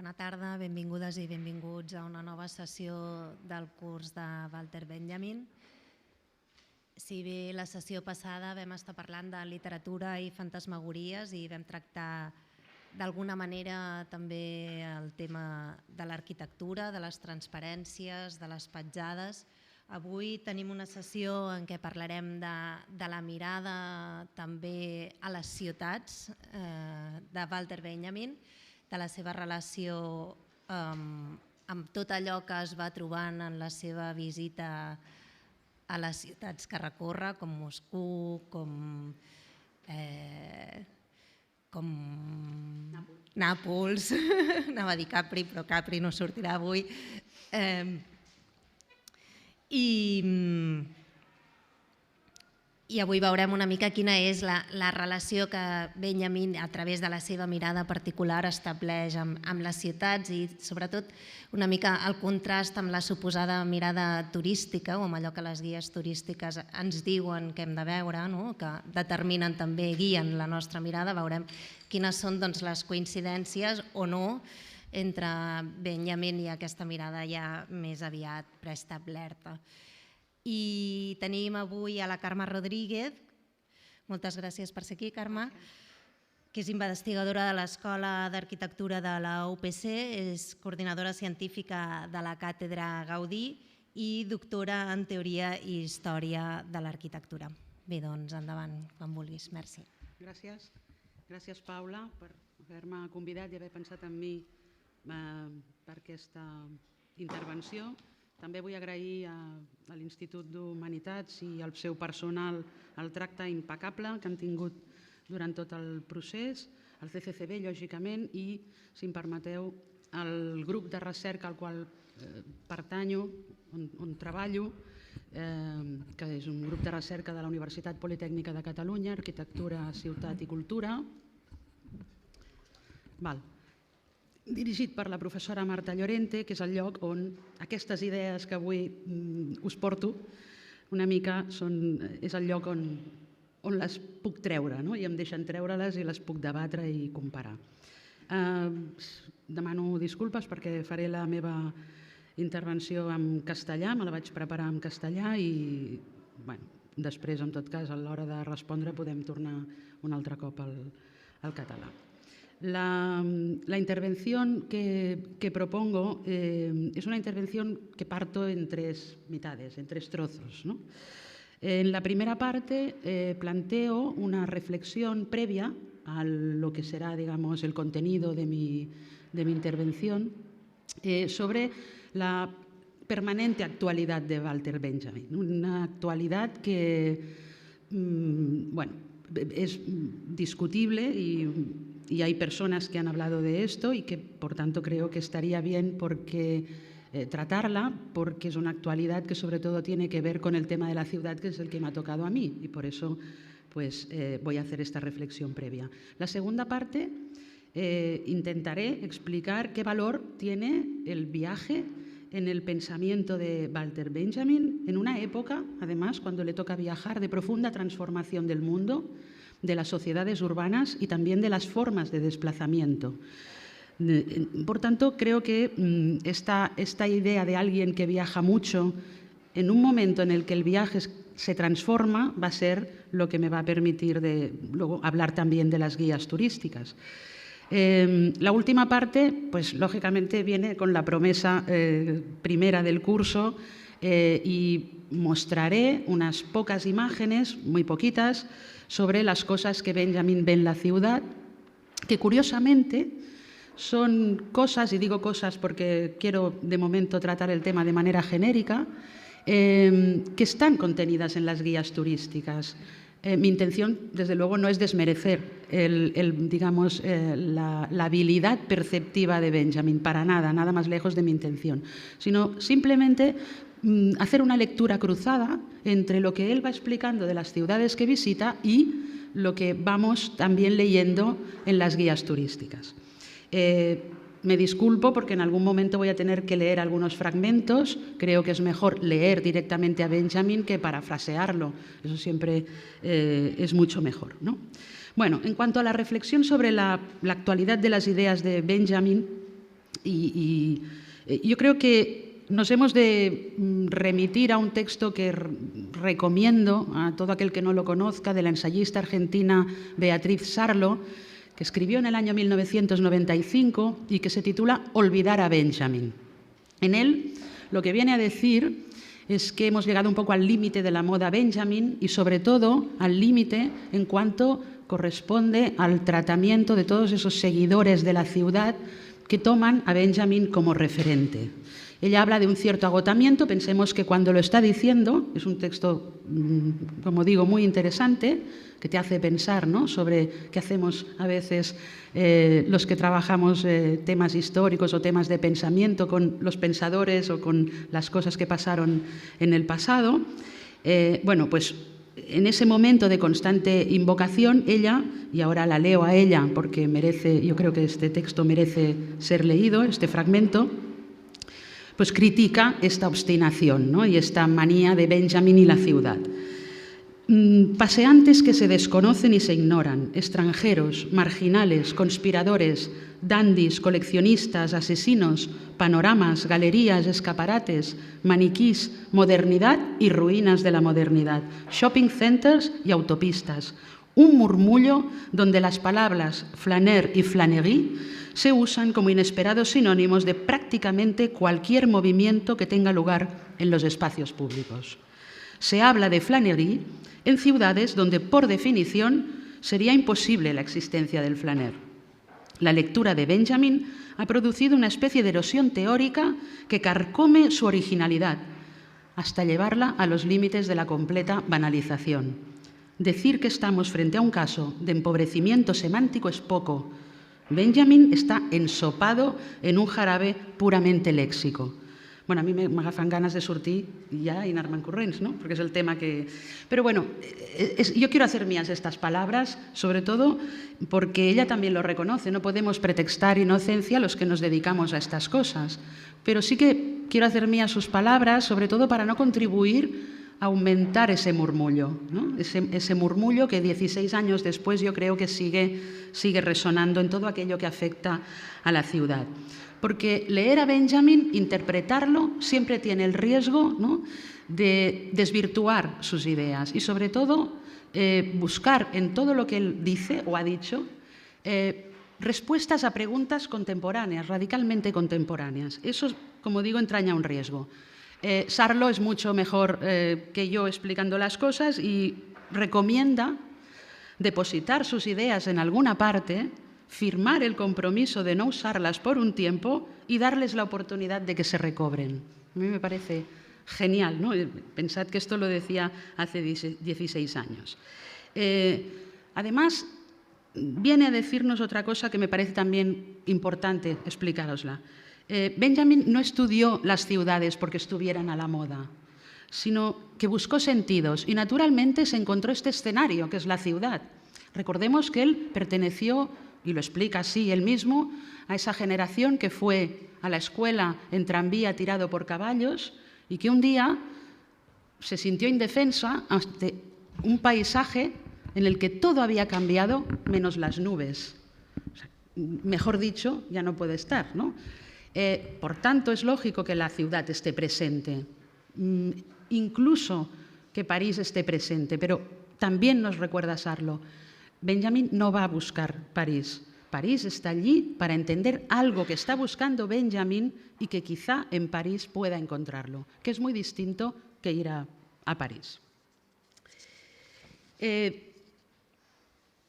Bona tarda, benvingudes i benvinguts a una nova sessió del curs de Walter Benjamin. Si bé la sessió passada vam estar parlant de literatura i fantasmagories i vam tractar d'alguna manera també el tema de l'arquitectura, de les transparències, de les petjades, avui tenim una sessió en què parlarem de la mirada també a les ciutats de Walter Benjamin, de la seva relació amb tot allò que es va trobant en la seva visita a les ciutats que recorre, com Moscou, com Nàpols, anava a dir Capri, però Capri no sortirà avui. I avui veurem una mica quina és la relació que Benjamin, a través de la seva mirada particular, estableix amb les ciutats i, sobretot, una mica el contrast amb la suposada mirada turística o amb allò que les guies turístiques ens diuen que hem de veure, que determinen també, guien la nostra mirada. Veurem quines són les coincidències o no entre Benjamin i aquesta mirada ja més aviat preestablerta. I tenim avui a la Carme Rodríguez, moltes gràcies per ser aquí, Carme, que és investigadora de l'Escola d'Arquitectura de la UPC, és coordinadora científica de la Càtedra Gaudí i doctora en Teoria i Història de l'Arquitectura. Bé, doncs, endavant, quan vulguis. Merci. Gràcies. Gràcies, Paula, per haver-me convidat i haver pensat en mi per aquesta intervenció. També vull agrair a l'Institut d'Humanitats i al seu personal el tracte impecable que han tingut durant tot el procés, al CCCB, lògicament, i, si em permeteu, al grup de recerca al qual pertanyo, on treballo, que és un grup de recerca de la Universitat Politècnica de Catalunya, Arquitectura, Ciutat i Cultura, dirigit per la professora Marta Llorente, que és el lloc on aquestes idees que avui us porto una mica és el lloc on les puc treure, i em deixen treure-les i les puc debatre i comparar. Demano disculpes perquè faré la meva intervenció en castellà, me la vaig preparar en castellà i després, en tot cas, a l'hora de respondre podem tornar un altre cop al català. La intervención que propongo es una intervención que parto en tres mitades, en tres trozos. En la primera parte planteo una reflexión previa a lo que será, digamos, el contenido de mi intervención sobre la permanente actualidad de Walter Benjamin, una actualidad que es discutible y hay personas que han hablado de esto y que, por tanto, creo que estaría bien tratarla, porque es una actualidad que sobre todo tiene que ver con el tema de la ciudad, que es el que me ha tocado a mí, y por eso voy a hacer esta reflexión previa. La segunda parte intentaré explicar qué valor tiene el viaje en el pensamiento de Walter Benjamin, en una época, además, cuando le toca viajar, de profunda transformación del mundo, de las sociedades urbanas y también de las formas de desplazamiento. Por tanto, creo que esta idea de alguien que viaja mucho, en un momento en el que el viaje se transforma, va a ser lo que me va a permitir luego hablar también de las guías turísticas. La última parte, pues lógicamente viene con la promesa primera del curso y mostraré unas pocas imágenes, muy poquitas, sobre las cosas que Benjamin ve en la ciudad, que curiosamente son cosas, y digo cosas porque quiero de momento tratar el tema de manera genérica, que están contenidas en las guías turísticas. Mi intención, desde luego, no es desmerecer la habilidad perceptiva de Benjamin, para nada, nada más lejos de mi intención, sino simplemente hacer una lectura cruzada entre lo que él va explicando de las ciudades que visita y lo que vamos también leyendo en las guías turísticas. Me disculpo porque en algún momento voy a tener que leer algunos fragmentos. Creo que es mejor leer directamente a Benjamin que parafrasearlo. Eso siempre es mucho mejor, ¿no? Bueno, en cuanto a la reflexión sobre la actualidad de las ideas de Benjamin, yo creo que nos hemos de remitir a un texto que recomiendo a todo aquel que no lo conozca, de la ensayista argentina Beatriz Sarlo, que escribió en el año 1995 y que se titula Olvidar a Benjamin. En él lo que viene a decir es que hemos llegado un poco al límite de la moda Benjamin y sobre todo al límite en cuanto corresponde al tratamiento de todos esos seguidores de la ciudad que toman a Benjamin como referente. Ella habla de un cierto agotamiento, pensemos que cuando lo está diciendo, es un texto, como digo, muy interesante, que te hace pensar, ¿no?, sobre qué hacemos a veces los que trabajamos temas históricos o temas de pensamiento con los pensadores o con las cosas que pasaron en el pasado. Bueno, pues en ese momento de constante invocación, ella, y ahora la leo a ella porque merece, yo creo que este texto merece ser leído, este fragmento, pues critica esta obstinación, ¿no?, y esta manía de Benjamin y la ciudad. Paseantes que se desconocen y se ignoran, extranjeros, marginales, conspiradores, dandis, coleccionistas, asesinos, panoramas, galerías, escaparates, maniquís, modernidad y ruinas de la modernidad, shopping centers y autopistas. Un murmullo donde las palabras flaner y flânerie se usan como inesperados sinónimos de prácticamente cualquier movimiento que tenga lugar en los espacios públicos. Se habla de flânerie en ciudades donde, por definición, sería imposible la existencia del flaner. La lectura de Benjamin ha producido una especie de erosión teórica que carcome su originalidad, hasta llevarla a los límites de la completa banalización. Decir que estamos frente a un caso de empobrecimiento semántico es poco. Benjamin está ensopado en un jarabe puramente léxico. Bueno, a mí m'agafen ganas de sortir ya y anar-me'n corrents, ¿no?, porque es el tema que... Pero bueno, yo quiero hacer mías estas palabras, sobre todo porque ella también lo reconoce. No podemos pretextar inocencia a los que nos dedicamos a estas cosas. Pero sí que quiero hacer mías sus palabras, sobre todo para no contribuir a aumentar ese murmullo, ¿no?, ese murmullo que 16 años después yo creo que sigue resonando en todo aquello que afecta a la ciudad. Porque leer a Benjamin, interpretarlo, siempre tiene el riesgo, ¿no?, de desvirtuar sus ideas y, sobre todo, buscar en todo lo que él dice o ha dicho respuestas a preguntas contemporáneas, radicalmente contemporáneas. Eso, como digo, entraña un riesgo. Sarlo es mucho mejor que yo explicando las cosas y recomienda depositar sus ideas en alguna parte, firmar el compromiso de no usarlas por un tiempo y darles la oportunidad de que se recobren. A mí me parece genial, ¿no? Pensad que esto lo decía hace 16 años. Además, viene a decirnos otra cosa que me parece también importante explicárosla. Benjamin no estudió las ciudades porque estuvieran a la moda, sino que buscó sentidos y naturalmente se encontró este escenario, que es la ciudad. Recordemos que él perteneció, y lo explica así él mismo, a esa generación que fue a la escuela en tranvía tirado por caballos y que un día se sintió indefensa ante un paisaje en el que todo había cambiado menos las nubes. O sea, mejor dicho, ya no puede estar, ¿no? Por tanto, es lógico que la ciudad esté presente, incluso que París esté presente, pero también nos recuerda Sarlo. Benjamin no va a buscar París. París está allí para entender algo que está buscando Benjamin y que quizá en París pueda encontrarlo, que es muy distinto que ir a París.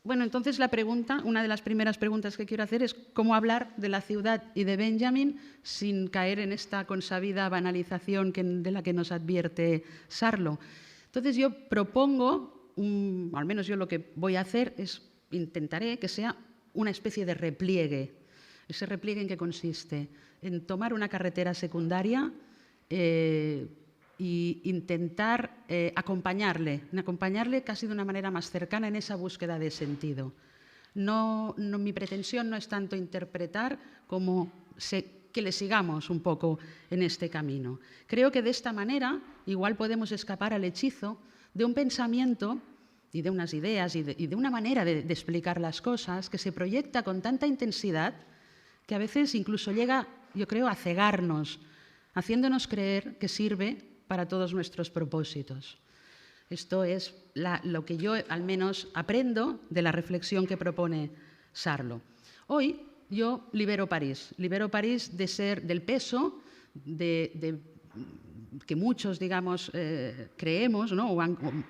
Bueno, entonces la pregunta, una de las primeras preguntas que quiero hacer es cómo hablar de la ciudad y de Benjamin sin caer en esta consabida banalización de la que nos advierte Sarlo. Entonces yo propongo, al menos yo lo que voy a hacer es, intentaré que sea una especie de repliegue. ¿Ese repliegue en qué consiste? En tomar una carretera secundaria y intentar acompañarle casi de una manera más cercana en esa búsqueda de sentido. Mi pretensión no es tanto interpretar como que le sigamos un poco en este camino. Creo que de esta manera igual podemos escapar al hechizo de un pensamiento y de unas ideas y de una manera de explicar las cosas que se proyecta con tanta intensidad que a veces incluso llega yo creo, a cegarnos, haciéndonos creer que sirve para todos nuestros propósitos. Esto es lo que yo al menos aprendo de la reflexión que propone Sarlo. Hoy yo libero París de ser del peso que muchos, digamos, creemos, ¿no? o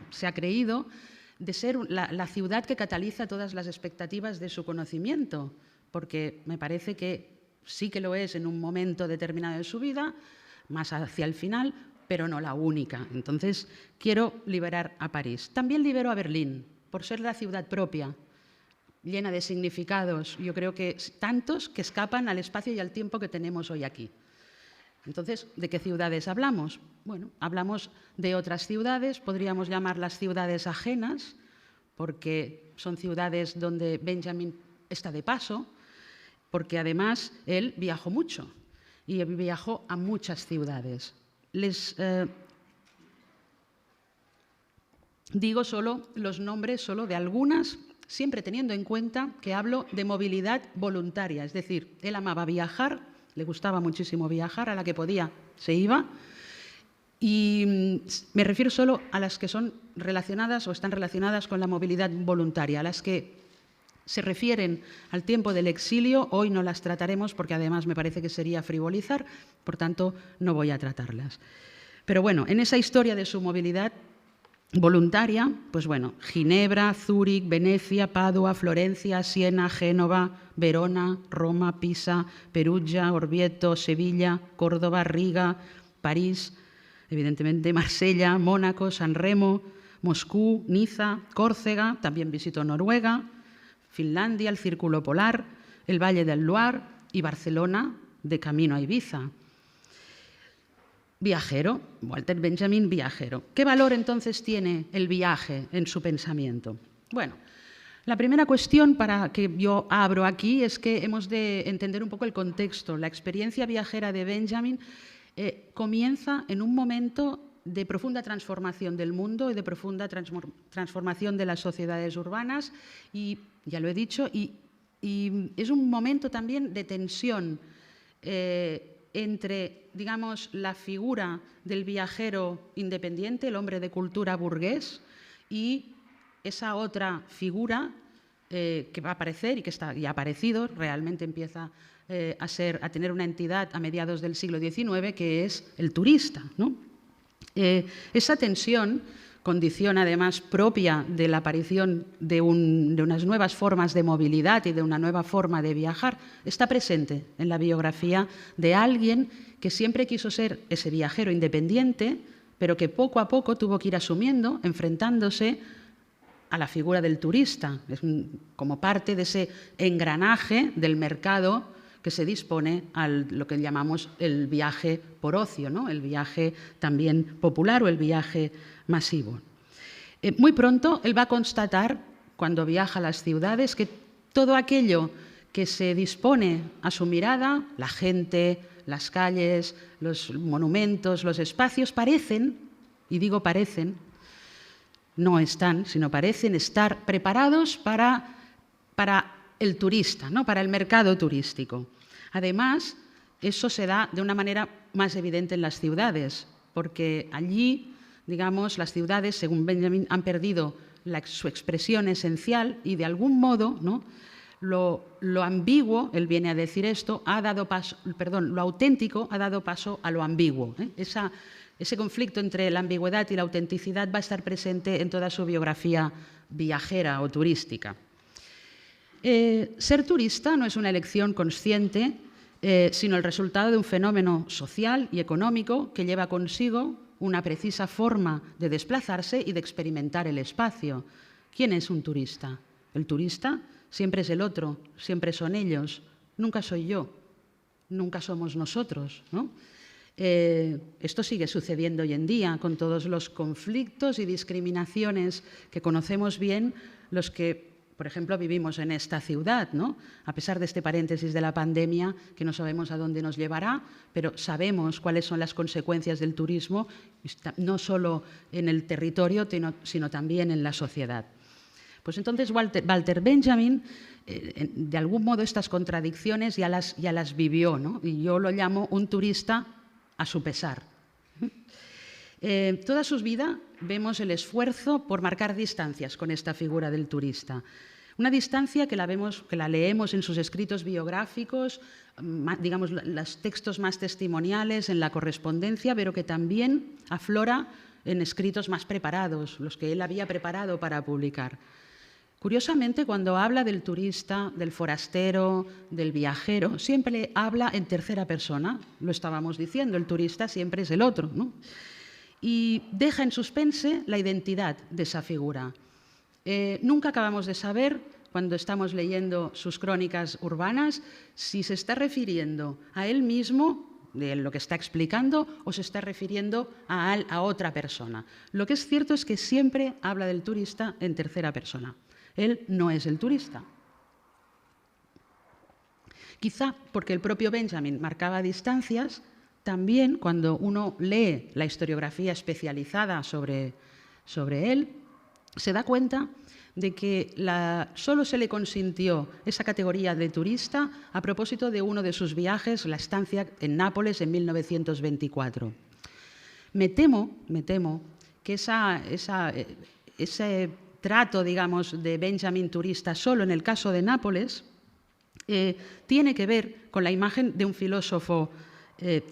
se ha creído, de ser la ciudad que cataliza todas las expectativas de su conocimiento, porque me parece que sí que lo es en un momento determinado de su vida, más hacia el final, pero no la única. Entonces, quiero liberar a París. También libero a Berlín, por ser la ciudad propia, llena de significados, yo creo que tantos que escapan al espacio y al tiempo que tenemos hoy aquí. Entonces, ¿de qué ciudades hablamos? Bueno, hablamos de otras ciudades, podríamos llamarlas ciudades ajenas, porque son ciudades donde Benjamin está de paso, porque además él viajó mucho y viajó a muchas ciudades. Les digo solo los nombres solo de algunas, siempre teniendo en cuenta que hablo de movilidad voluntaria, es decir, él amaba viajar, le gustaba muchísimo viajar, a la que podía se iba, y me refiero solo a las que son relacionadas o están relacionadas con la movilidad voluntaria, a las que se refieren al tiempo del exilio. Hoy no las trataremos porque además me parece que sería frivolizar, por tanto no voy a tratarlas. Pero bueno, en esa historia de su movilidad voluntaria, pues bueno, Ginebra, Zúrich, Venecia, Padua, Florencia, Siena, Génova, Verona, Roma, Pisa, Perugia, Orvieto, Sevilla, Córdoba, Riga, París, evidentemente Marsella, Mónaco, San Remo, Moscú, Niza, Córcega, también visitó Noruega, Finlandia, el Círculo Polar, el Valle del Loire y Barcelona de camino a Ibiza. Viajero, Walter Benjamin, viajero. ¿Qué valor entonces tiene el viaje en su pensamiento? Bueno, la primera cuestión para que yo abro aquí es que hemos de entender un poco el contexto. La experiencia viajera de Benjamin comienza en un momento de profunda transformación del mundo y de profunda transformación de las sociedades urbanas y, ya lo he dicho, y es un momento también de tensión entre, digamos, la figura del viajero independiente, el hombre de cultura burgués, y esa otra figura que va a aparecer y que está ya ha aparecido, realmente empieza a tener una entidad a mediados del siglo XIX, que es el turista, ¿no? Esa tensión, condición además propia de la aparición de unas nuevas formas de movilidad y de una nueva forma de viajar, está presente en la biografía de alguien que siempre quiso ser ese viajero independiente, pero que poco a poco tuvo que ir asumiendo, enfrentándose a la figura del turista, como parte de ese engranaje del mercado que se dispone a lo que llamamos el viaje por ocio, ¿no? El viaje también popular o el viaje masivo. Muy pronto él va a constatar, cuando viaja a las ciudades, que todo aquello que se dispone a su mirada, la gente, las calles, los monumentos, los espacios, parecen, y digo parecen, no están, sino parecen estar preparados para el turista, ¿no? Para el mercado turístico. Además, eso se da de una manera más evidente en las ciudades, porque allí, digamos, las ciudades, según Benjamin, han perdido su expresión esencial y, de algún modo, ¿no? Lo ambiguo, él viene a decir esto, lo auténtico ha dado paso a lo ambiguo. Ese conflicto entre la ambigüedad y la autenticidad va a estar presente en toda su biografía viajera o turística. Ser turista no es una elección consciente, sino el resultado de un fenómeno social y económico que lleva consigo una precisa forma de desplazarse y de experimentar el espacio. ¿Quién es un turista? El turista siempre es el otro, siempre son ellos, nunca soy yo, nunca somos nosotros, ¿no? Esto sigue sucediendo hoy en día con todos los conflictos y discriminaciones que conocemos bien los que, por ejemplo, vivimos en esta ciudad, ¿no? A pesar de este paréntesis de la pandemia, que no sabemos a dónde nos llevará, pero sabemos cuáles son las consecuencias del turismo, no solo en el territorio, sino también en la sociedad. Pues entonces Walter Benjamin, de algún modo estas contradicciones ya las vivió, ¿no? Y yo lo llamo un turista a su pesar. Toda su vida vemos el esfuerzo por marcar distancias con esta figura del turista. Una distancia que la leemos en sus escritos biográficos, digamos, los textos más testimoniales, en la correspondencia, pero que también aflora en escritos más preparados, los que él había preparado para publicar. Curiosamente, cuando habla del turista, del forastero, del viajero, siempre habla en tercera persona. Lo estábamos diciendo, el turista siempre es el otro, ¿no? Y deja en suspense la identidad de esa figura. Nunca acabamos de saber, cuando estamos leyendo sus crónicas urbanas, si se está refiriendo a él mismo, de lo que está explicando, o se está refiriendo a otra persona. Lo que es cierto es que siempre habla del turista en tercera persona. Él no es el turista. Quizá porque el propio Benjamin marcaba distancias, también cuando uno lee la historiografía especializada sobre él, se da cuenta de que solo se le consintió esa categoría de turista a propósito de uno de sus viajes, la estancia en Nápoles en 1924. Me temo que ese trato, digamos, de Benjamin turista solo en el caso de Nápoles tiene que ver con la imagen de un filósofo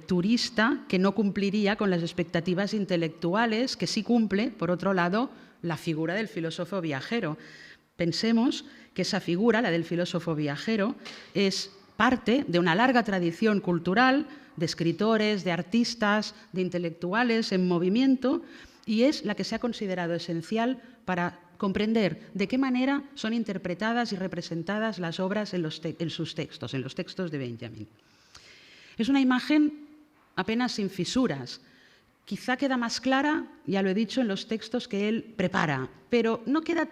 turista que no cumpliría con las expectativas intelectuales que sí cumple, por otro lado, la figura del filósofo viajero. Pensemos que esa figura, la del filósofo viajero, es parte de una larga tradición cultural de escritores, de artistas, de intelectuales en movimiento, y es la que se ha considerado esencial para comprender de qué manera son interpretadas y representadas las obras en sus textos, en los textos de Benjamin. Es una imagen apenas sin fisuras. Quizá queda más clara, ya lo he dicho, en los textos que él prepara, pero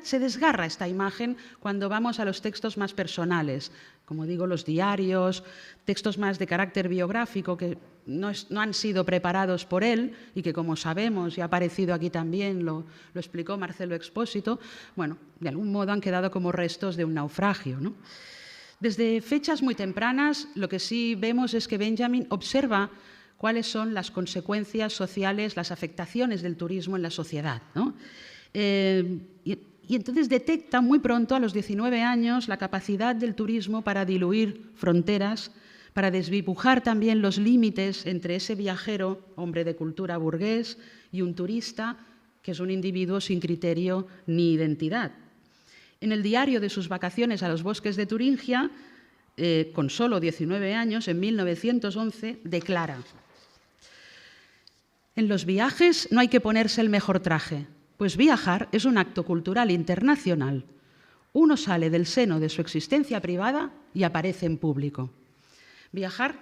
se desgarra esta imagen cuando vamos a los textos más personales, como digo, los diarios, textos más de carácter biográfico que no han sido preparados por él y que, como sabemos, y ha aparecido aquí también, lo explicó Marcelo Expósito, bueno, de algún modo han quedado como restos de un naufragio, ¿no? Desde fechas muy tempranas, lo que sí vemos es que Benjamin observa cuáles son las consecuencias sociales, las afectaciones del turismo en la sociedad, ¿no? Y entonces detecta muy pronto, a los 19 años, la capacidad del turismo para diluir fronteras, para desdibujar también los límites entre ese viajero, hombre de cultura burgués, y un turista, que es un individuo sin criterio ni identidad. En el diario de sus vacaciones a los bosques de Turingia, con solo 19 años, en 1911, declara: «En los viajes no hay que ponerse el mejor traje, pues viajar es un acto cultural internacional. Uno sale del seno de su existencia privada y aparece en público». Viajar,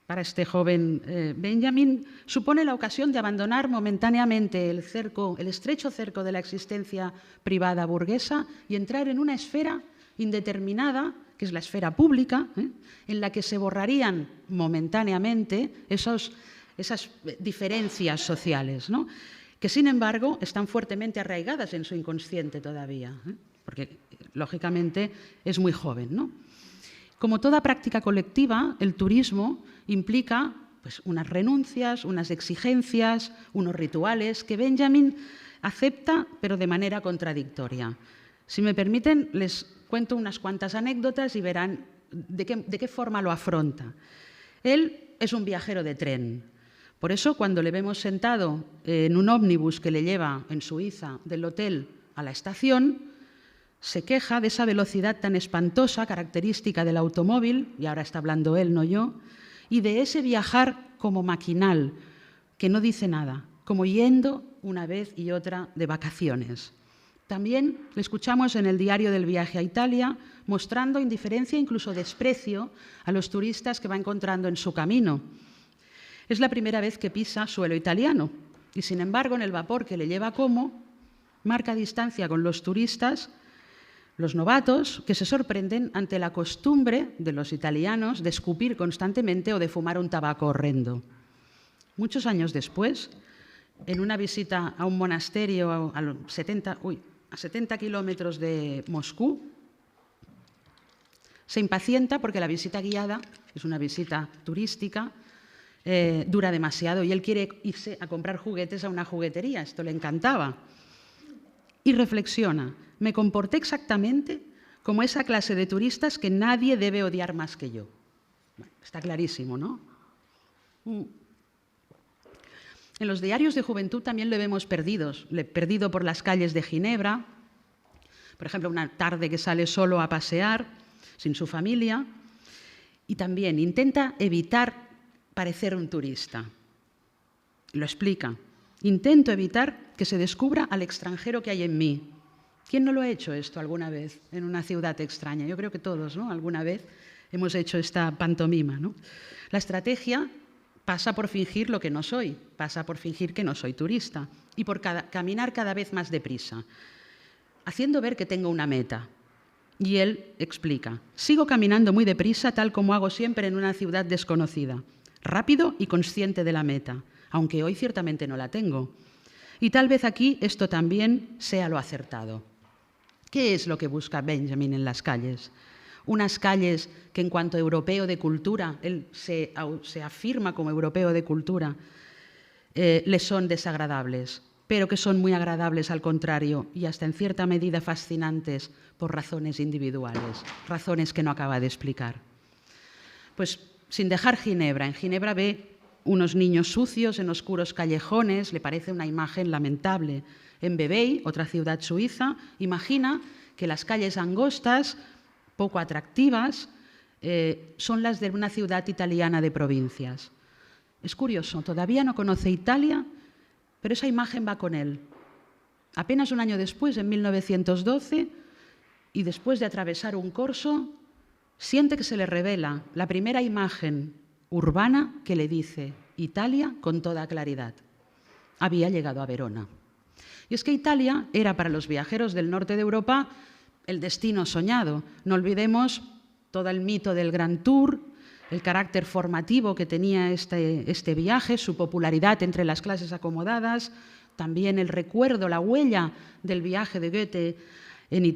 para este joven Benjamin, supone la ocasión de abandonar momentáneamente el estrecho cerco de la existencia privada burguesa y entrar en una esfera indeterminada, que es la esfera pública, en la que se borrarían momentáneamente esas diferencias sociales, ¿no? Que, sin embargo, están fuertemente arraigadas en su inconsciente todavía, porque, lógicamente, es muy joven, ¿no? Como toda práctica colectiva, el turismo implica pues, unas renuncias, unas exigencias, unos rituales que Benjamin acepta, pero de manera contradictoria. Si me permiten, les cuento unas cuantas anécdotas y verán de qué forma lo afronta. Él es un viajero de tren. Por eso, cuando le vemos sentado en un ómnibus que le lleva en Suiza del hotel a la estación, se queja de esa velocidad tan espantosa, característica del automóvil, y ahora está hablando él, no yo, y de ese viajar como maquinal, que no dice nada, como yendo una vez y otra de vacaciones. También le escuchamos en el diario del viaje a Italia, mostrando indiferencia, incluso desprecio, a los turistas que va encontrando en su camino. Es la primera vez que pisa suelo italiano, y sin embargo, en el vapor que le lleva a Como, marca distancia con los turistas, los novatos, que se sorprenden ante la costumbre de los italianos de escupir constantemente o de fumar un tabaco horrendo. Muchos años después, en una visita a un monasterio a 70 kilómetros de Moscú, se impacienta porque la visita guiada, es una visita turística, dura demasiado y él quiere irse a comprar juguetes a una juguetería. Esto le encantaba. Y reflexiona, me comporté exactamente como esa clase de turistas que nadie debe odiar más que yo. Bueno, está clarísimo, ¿no? En los diarios de juventud también le vemos perdido por las calles de Ginebra, por ejemplo, una tarde que sale solo a pasear, sin su familia, y también intenta evitar parecer un turista. Lo explica. Intento evitar que se descubra al extranjero que hay en mí. ¿Quién no lo ha hecho esto alguna vez en una ciudad extraña? Yo creo que todos, ¿no? Alguna vez hemos hecho esta pantomima, ¿no? La estrategia pasa por fingir lo que no soy, pasa por fingir que no soy turista y por caminar cada vez más deprisa, haciendo ver que tengo una meta. Y él explica, sigo caminando muy deprisa tal como hago siempre en una ciudad desconocida, rápido y consciente de la meta, aunque hoy ciertamente no la tengo. Y tal vez aquí esto también sea lo acertado. ¿Qué es lo que busca Benjamin en las calles? Unas calles que en cuanto a europeo de cultura, él se afirma como europeo de cultura, le son desagradables, pero que son muy agradables al contrario y hasta en cierta medida fascinantes por razones individuales, razones que no acaba de explicar. Pues sin dejar Ginebra, en Ginebra ve unos niños sucios en oscuros callejones, le parece una imagen lamentable. En Vevey, otra ciudad suiza, imagina que las calles angostas, poco atractivas, son las de una ciudad italiana de provincias. Es curioso, todavía no conoce Italia, pero esa imagen va con él. Apenas un año después, en 1912, y después de atravesar un corso, siente que se le revela la primera imagen urbana que le dice Italia con toda claridad. Había llegado a Verona. Y es que Italia era para los viajeros del norte de Europa el destino soñado. No olvidemos todo el mito del Grand Tour, el carácter formativo que tenía este viaje, su popularidad entre las clases acomodadas, también el recuerdo, la huella del viaje de Goethe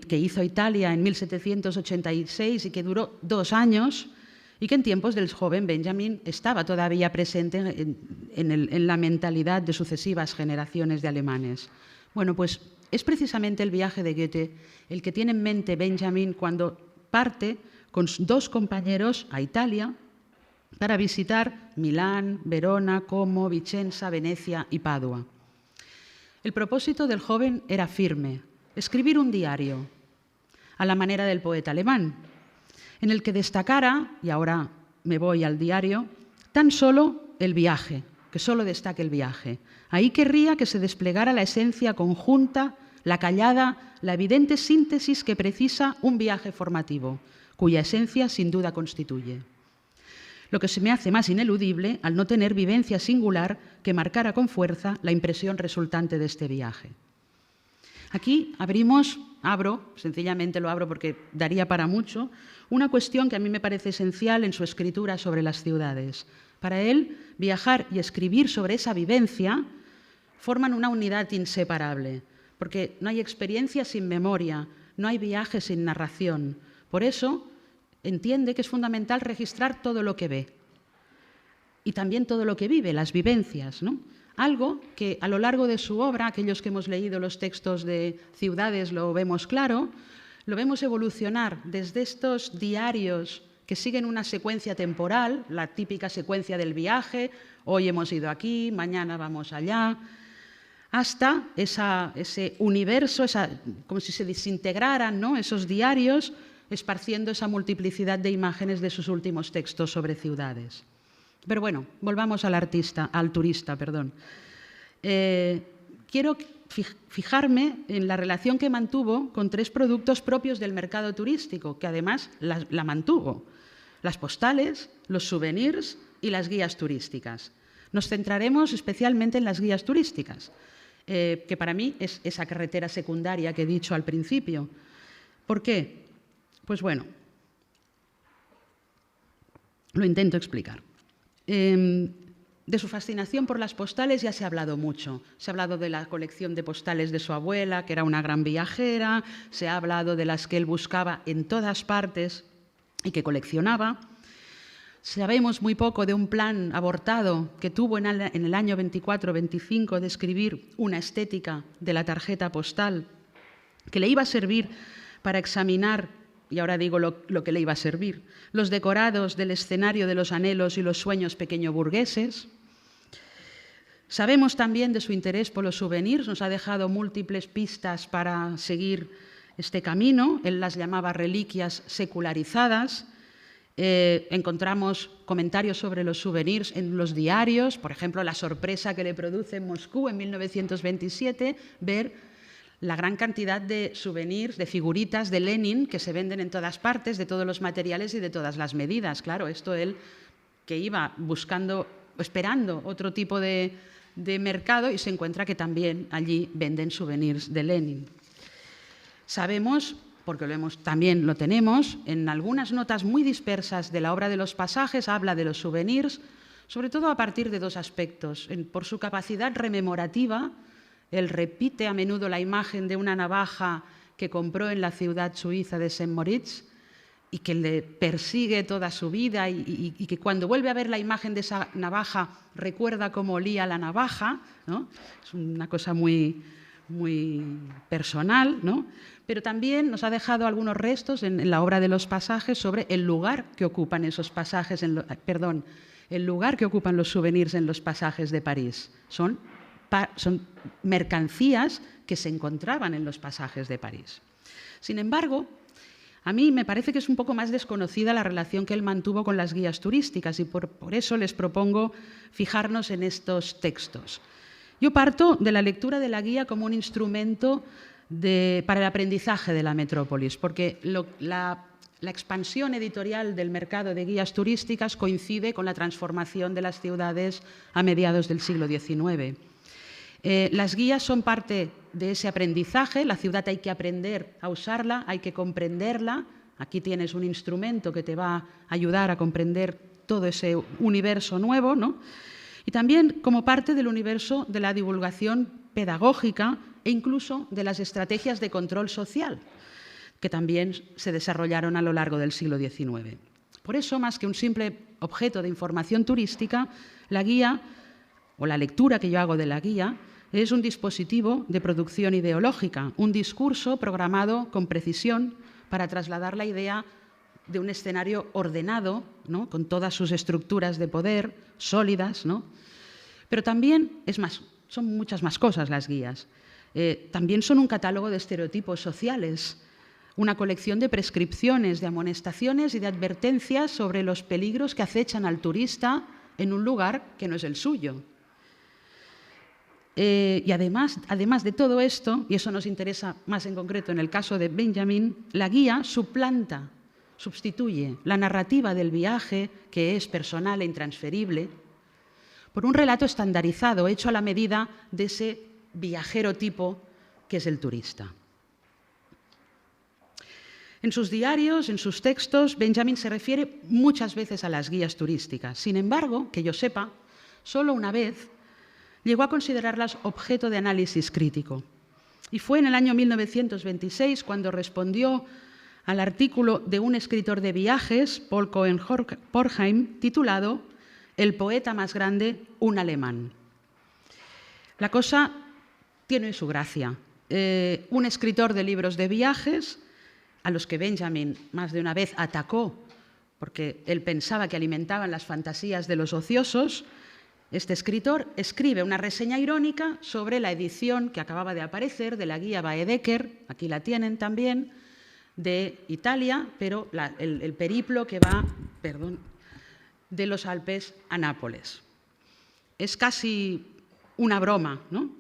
que hizo Italia en 1786 y que duró 2 años y que en tiempos del joven Benjamin estaba todavía presente en la mentalidad de sucesivas generaciones de alemanes. Bueno, pues es precisamente el viaje de Goethe el que tiene en mente Benjamin cuando parte con 2 compañeros a Italia para visitar Milán, Verona, Como, Vicenza, Venecia y Padua. El propósito del joven era firme, escribir un diario, a la manera del poeta alemán, en el que destacara, y ahora me voy al diario, tan solo el viaje, que solo destaque el viaje. Ahí querría que se desplegara la esencia conjunta, la callada, la evidente síntesis que precisa un viaje formativo, cuya esencia sin duda constituye. Lo que se me hace más ineludible al no tener vivencia singular que marcara con fuerza la impresión resultante de este viaje. Aquí sencillamente lo abro porque daría para mucho, una cuestión que a mí me parece esencial en su escritura sobre las ciudades. Para él, viajar y escribir sobre esa vivencia forman una unidad inseparable, porque no hay experiencia sin memoria, no hay viaje sin narración. Por eso, entiende que es fundamental registrar todo lo que ve y también todo lo que vive, las vivencias, ¿no? Algo que a lo largo de su obra, aquellos que hemos leído los textos de Ciudades lo vemos claro, lo vemos evolucionar desde estos diarios que siguen una secuencia temporal, la típica secuencia del viaje, hoy hemos ido aquí, mañana vamos allá, hasta ese universo, como si se desintegraran, ¿no?, esos diarios, esparciendo esa multiplicidad de imágenes de sus últimos textos sobre ciudades. Pero bueno, volvamos al turista. Quiero fijarme en la relación que mantuvo con 3 productos propios del mercado turístico, que además la mantuvo: las postales, los souvenirs y las guías turísticas. Nos centraremos especialmente en las guías turísticas, que para mí es esa carretera secundaria que he dicho al principio. ¿Por qué? Pues bueno, lo intento explicar. De su fascinación por las postales ya se ha hablado mucho. Se ha hablado de la colección de postales de su abuela, que era una gran viajera, se ha hablado de las que él buscaba en todas partes y que coleccionaba. Sabemos muy poco de un plan abortado que tuvo en el año 24-25 de escribir una estética de la tarjeta postal que le iba a servir para examinar, y ahora digo lo que le iba a servir, los decorados del escenario de los anhelos y los sueños pequeño-burgueses. Sabemos también de su interés por los souvenirs, nos ha dejado múltiples pistas para seguir este camino. Él las llamaba reliquias secularizadas. Encontramos comentarios sobre los souvenirs en los diarios, por ejemplo, la sorpresa que le produce en Moscú en 1927 ver la gran cantidad de souvenirs, de figuritas de Lenin que se venden en todas partes, de todos los materiales y de todas las medidas. Claro, esto él que iba buscando, esperando otro tipo de mercado y se encuentra que también allí venden souvenirs de Lenin. Sabemos, porque también lo tenemos, en algunas notas muy dispersas de la obra de los pasajes habla de los souvenirs, sobre todo a partir de dos aspectos. Por su capacidad rememorativa, él repite a menudo la imagen de una navaja que compró en la ciudad suiza de Saint-Moritz y que le persigue toda su vida y que cuando vuelve a ver la imagen de esa navaja recuerda cómo olía la navaja, ¿no? Es una cosa muy, muy personal, ¿no? Pero también nos ha dejado algunos restos en la obra de los pasajes sobre el lugar que ocupan esos pasajes, el lugar que ocupan los souvenirs en los pasajes de París. Son mercancías que se encontraban en los pasajes de París. Sin embargo, a mí me parece que es un poco más desconocida la relación que él mantuvo con las guías turísticas y por eso les propongo fijarnos en estos textos. Yo parto de la lectura de la guía como un instrumento para el aprendizaje de la metrópolis, porque la expansión editorial del mercado de guías turísticas coincide con la transformación de las ciudades a mediados del siglo XIX. Las guías son parte de ese aprendizaje, la ciudad hay que aprender a usarla, hay que comprenderla. Aquí tienes un instrumento que te va a ayudar a comprender todo ese universo nuevo, ¿no? Y también como parte del universo de la divulgación pedagógica e incluso de las estrategias de control social, que también se desarrollaron a lo largo del siglo XIX. Por eso, más que un simple objeto de información turística, la guía, o la lectura que yo hago de la guía, es un dispositivo de producción ideológica, un discurso programado con precisión para trasladar la idea de un escenario ordenado, ¿no? Con todas sus estructuras de poder sólidas, ¿no? Pero también, es más, son muchas más cosas las guías. También son un catálogo de estereotipos sociales, una colección de prescripciones, de amonestaciones y de advertencias sobre los peligros que acechan al turista en un lugar que no es el suyo. Y además de todo esto, y eso nos interesa más en concreto en el caso de Benjamin, la guía sustituye la narrativa del viaje, que es personal e intransferible, por un relato estandarizado, hecho a la medida de ese viajero tipo que es el turista. En sus diarios, en sus textos, Benjamin se refiere muchas veces a las guías turísticas. Sin embargo, que yo sepa, solo una vez llegó a considerarlas objeto de análisis crítico. Y fue en el año 1926 cuando respondió al artículo de un escritor de viajes, Paul Cohen-Porheim, titulado «El poeta más grande, un alemán». La cosa tiene su gracia. Un escritor de libros de viajes, a los que Benjamin más de una vez atacó porque él pensaba que alimentaban las fantasías de los ociosos, este escritor escribe una reseña irónica sobre la edición que acababa de aparecer de la guía Baedeker, aquí la tienen también, de Italia, pero el periplo que va, de los Alpes a Nápoles. Es casi una broma, ¿no?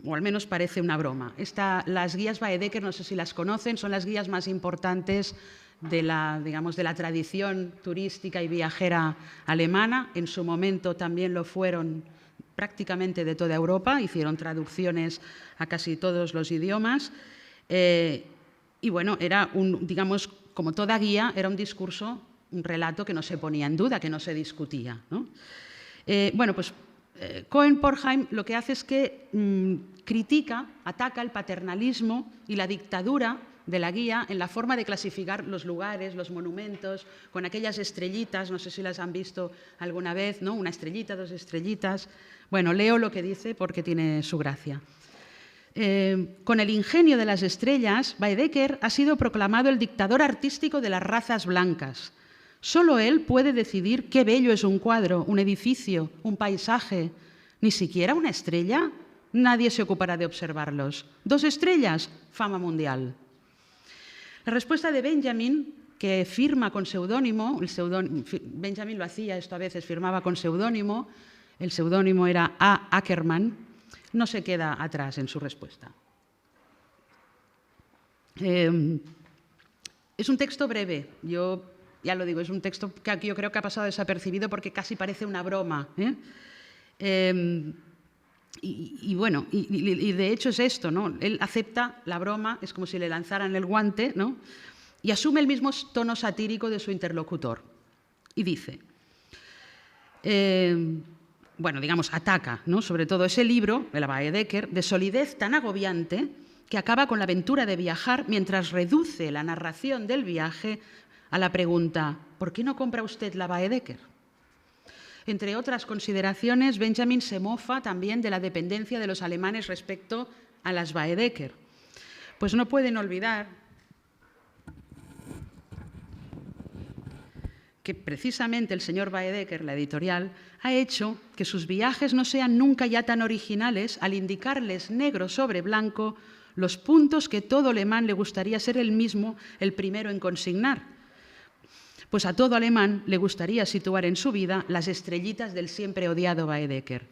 O al menos parece una broma. Las guías Baedeker, no sé si las conocen, son las guías más importantes de la tradición turística y viajera alemana. En su momento también lo fueron prácticamente de toda Europa, hicieron traducciones a casi todos los idiomas. Y bueno, era como toda guía, era un discurso, un relato que no se ponía en duda, que no se discutía, ¿no? Bueno, pues Cohen-Porheim lo que hace es que critica, ataca el paternalismo y la dictadura de la guía en la forma de clasificar los lugares, los monumentos, con aquellas estrellitas, no sé si las han visto alguna vez, ¿no? Una estrellita, dos estrellitas. Bueno, leo lo que dice porque tiene su gracia. Con el ingenio de las estrellas, Baedeker ha sido proclamado el dictador artístico de las razas blancas. Solo él puede decidir qué bello es un cuadro, un edificio, un paisaje. Ni siquiera una estrella. Nadie se ocupará de observarlos. 2 estrellas, fama mundial. La respuesta de Benjamin, que firma con seudónimo, Benjamin lo hacía esto a veces, firmaba con seudónimo, el seudónimo era A. Ackerman, no se queda atrás en su respuesta. Es un texto breve, yo ya lo digo, es un texto que yo creo que ha pasado desapercibido porque casi parece una broma. Y bueno, y de hecho es esto, ¿no? Él acepta la broma, es como si le lanzaran el guante, ¿no? Y asume el mismo tono satírico de su interlocutor. Y dice, bueno, digamos, ataca, ¿no? Sobre todo ese libro, de la Baedeker, de solidez tan agobiante que acaba con la aventura de viajar mientras reduce la narración del viaje a la pregunta, ¿por qué no compra usted la Baedeker? Entre otras consideraciones, Benjamin se mofa también de la dependencia de los alemanes respecto a las Baedeker. Pues no pueden olvidar que precisamente el señor Baedeker, la editorial, ha hecho que sus viajes no sean nunca ya tan originales al indicarles negro sobre blanco los puntos que todo alemán le gustaría ser él mismo el primero en consignar. Pues a todo alemán le gustaría situar en su vida las estrellitas del siempre odiado Baedeker.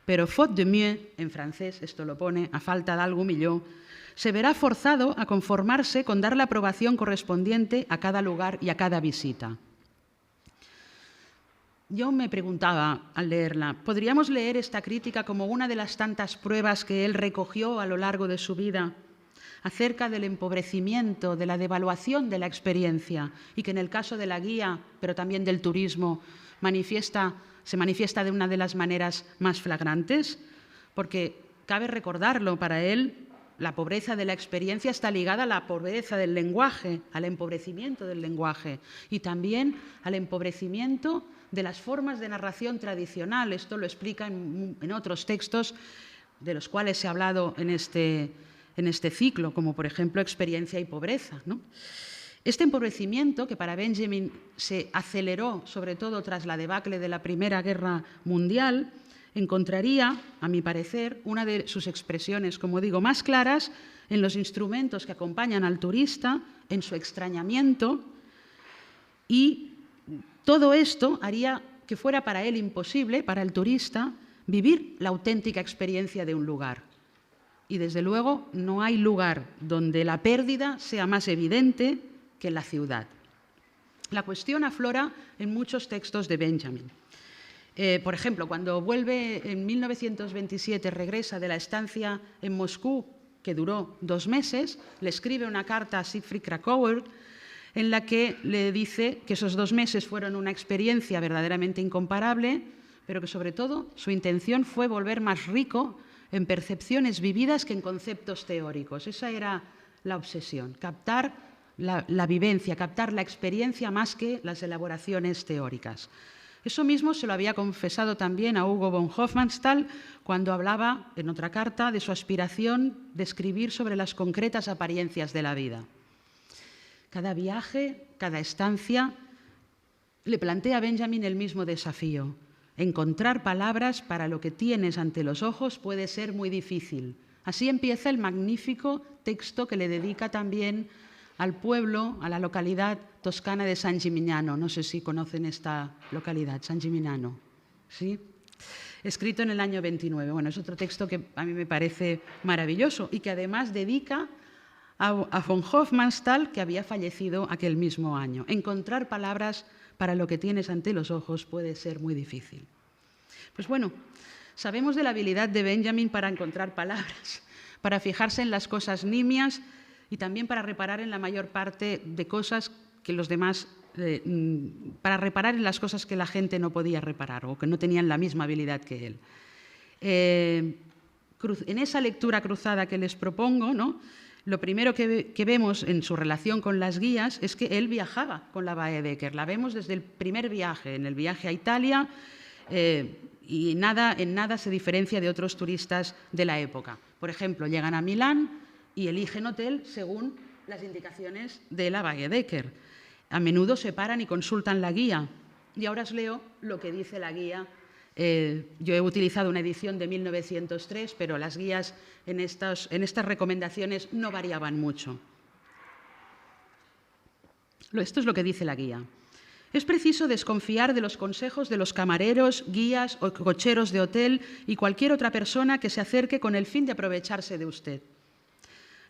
Pero faute de mieux, en francés, esto lo pone, a falta de algo millón, se verá forzado a conformarse con dar la aprobación correspondiente a cada lugar y a cada visita. Yo me preguntaba al leerla, ¿podríamos leer esta crítica como una de las tantas pruebas que él recogió a lo largo de su vida acerca del empobrecimiento, de la devaluación de la experiencia y que en el caso de la guía, pero también del turismo, se manifiesta de una de las maneras más flagrantes? Porque cabe recordarlo, para él la pobreza de la experiencia está ligada a la pobreza del lenguaje, al empobrecimiento del lenguaje y también al empobrecimiento de las formas de narración tradicional. Esto lo explica en otros textos de los cuales se ha hablado en este ciclo, como por ejemplo Experiencia y pobreza, ¿no? Este empobrecimiento, que para Benjamin se aceleró sobre todo tras la debacle de la Primera Guerra Mundial, encontraría, a mi parecer, una de sus expresiones, como digo, más claras en los instrumentos que acompañan al turista, en su extrañamiento, y todo esto haría que fuera para él imposible, para el turista, vivir la auténtica experiencia de un lugar. Y desde luego no hay lugar donde la pérdida sea más evidente que en la ciudad. La cuestión aflora en muchos textos de Benjamin. Por ejemplo, cuando vuelve en 1927, regresa de la estancia en Moscú, que duró 2 meses, le escribe una carta a Siegfried Kracauer en la que le dice que esos 2 meses fueron una experiencia verdaderamente incomparable, pero que sobre todo su intención fue volver más rico en percepciones vividas que en conceptos teóricos. Esa era la obsesión, captar la vivencia, captar la experiencia más que las elaboraciones teóricas. Eso mismo se lo había confesado también a Hugo von Hofmannsthal cuando hablaba, en otra carta, de su aspiración de escribir sobre las concretas apariencias de la vida. Cada viaje, cada estancia, le plantea a Benjamin el mismo desafío. Encontrar palabras para lo que tienes ante los ojos puede ser muy difícil. Así empieza el magnífico texto que le dedica también al pueblo, a la localidad toscana de San Gimignano. No sé si conocen esta localidad, San Gimignano, ¿sí? Escrito en el año 29. Bueno, es otro texto que a mí me parece maravilloso y que además dedica a von Hofmannsthal, que había fallecido aquel mismo año. Encontrar palabras para lo que tienes ante los ojos puede ser muy difícil. Pues bueno, sabemos de la habilidad de Benjamin para encontrar palabras, para fijarse en las cosas nimias y también para reparar en la mayor parte de cosas que los demás, para reparar en las cosas que la gente no podía reparar o que no tenían la misma habilidad que él. En esa lectura cruzada que les propongo, ¿no?, lo primero que vemos en su relación con las guías es que él viajaba con la Baedeker. La vemos desde el primer viaje, en el viaje a Italia, y en nada se diferencia de otros turistas de la época. Por ejemplo, llegan a Milán y eligen hotel según las indicaciones de la Baedeker. A menudo se paran y consultan la guía. Y ahora os leo lo que dice la guía. Yo he utilizado una edición de 1903, pero las guías en estas recomendaciones no variaban mucho. Esto es lo que dice la guía. Es preciso desconfiar de los consejos de los camareros, guías o cocheros de hotel y cualquier otra persona que se acerque con el fin de aprovecharse de usted.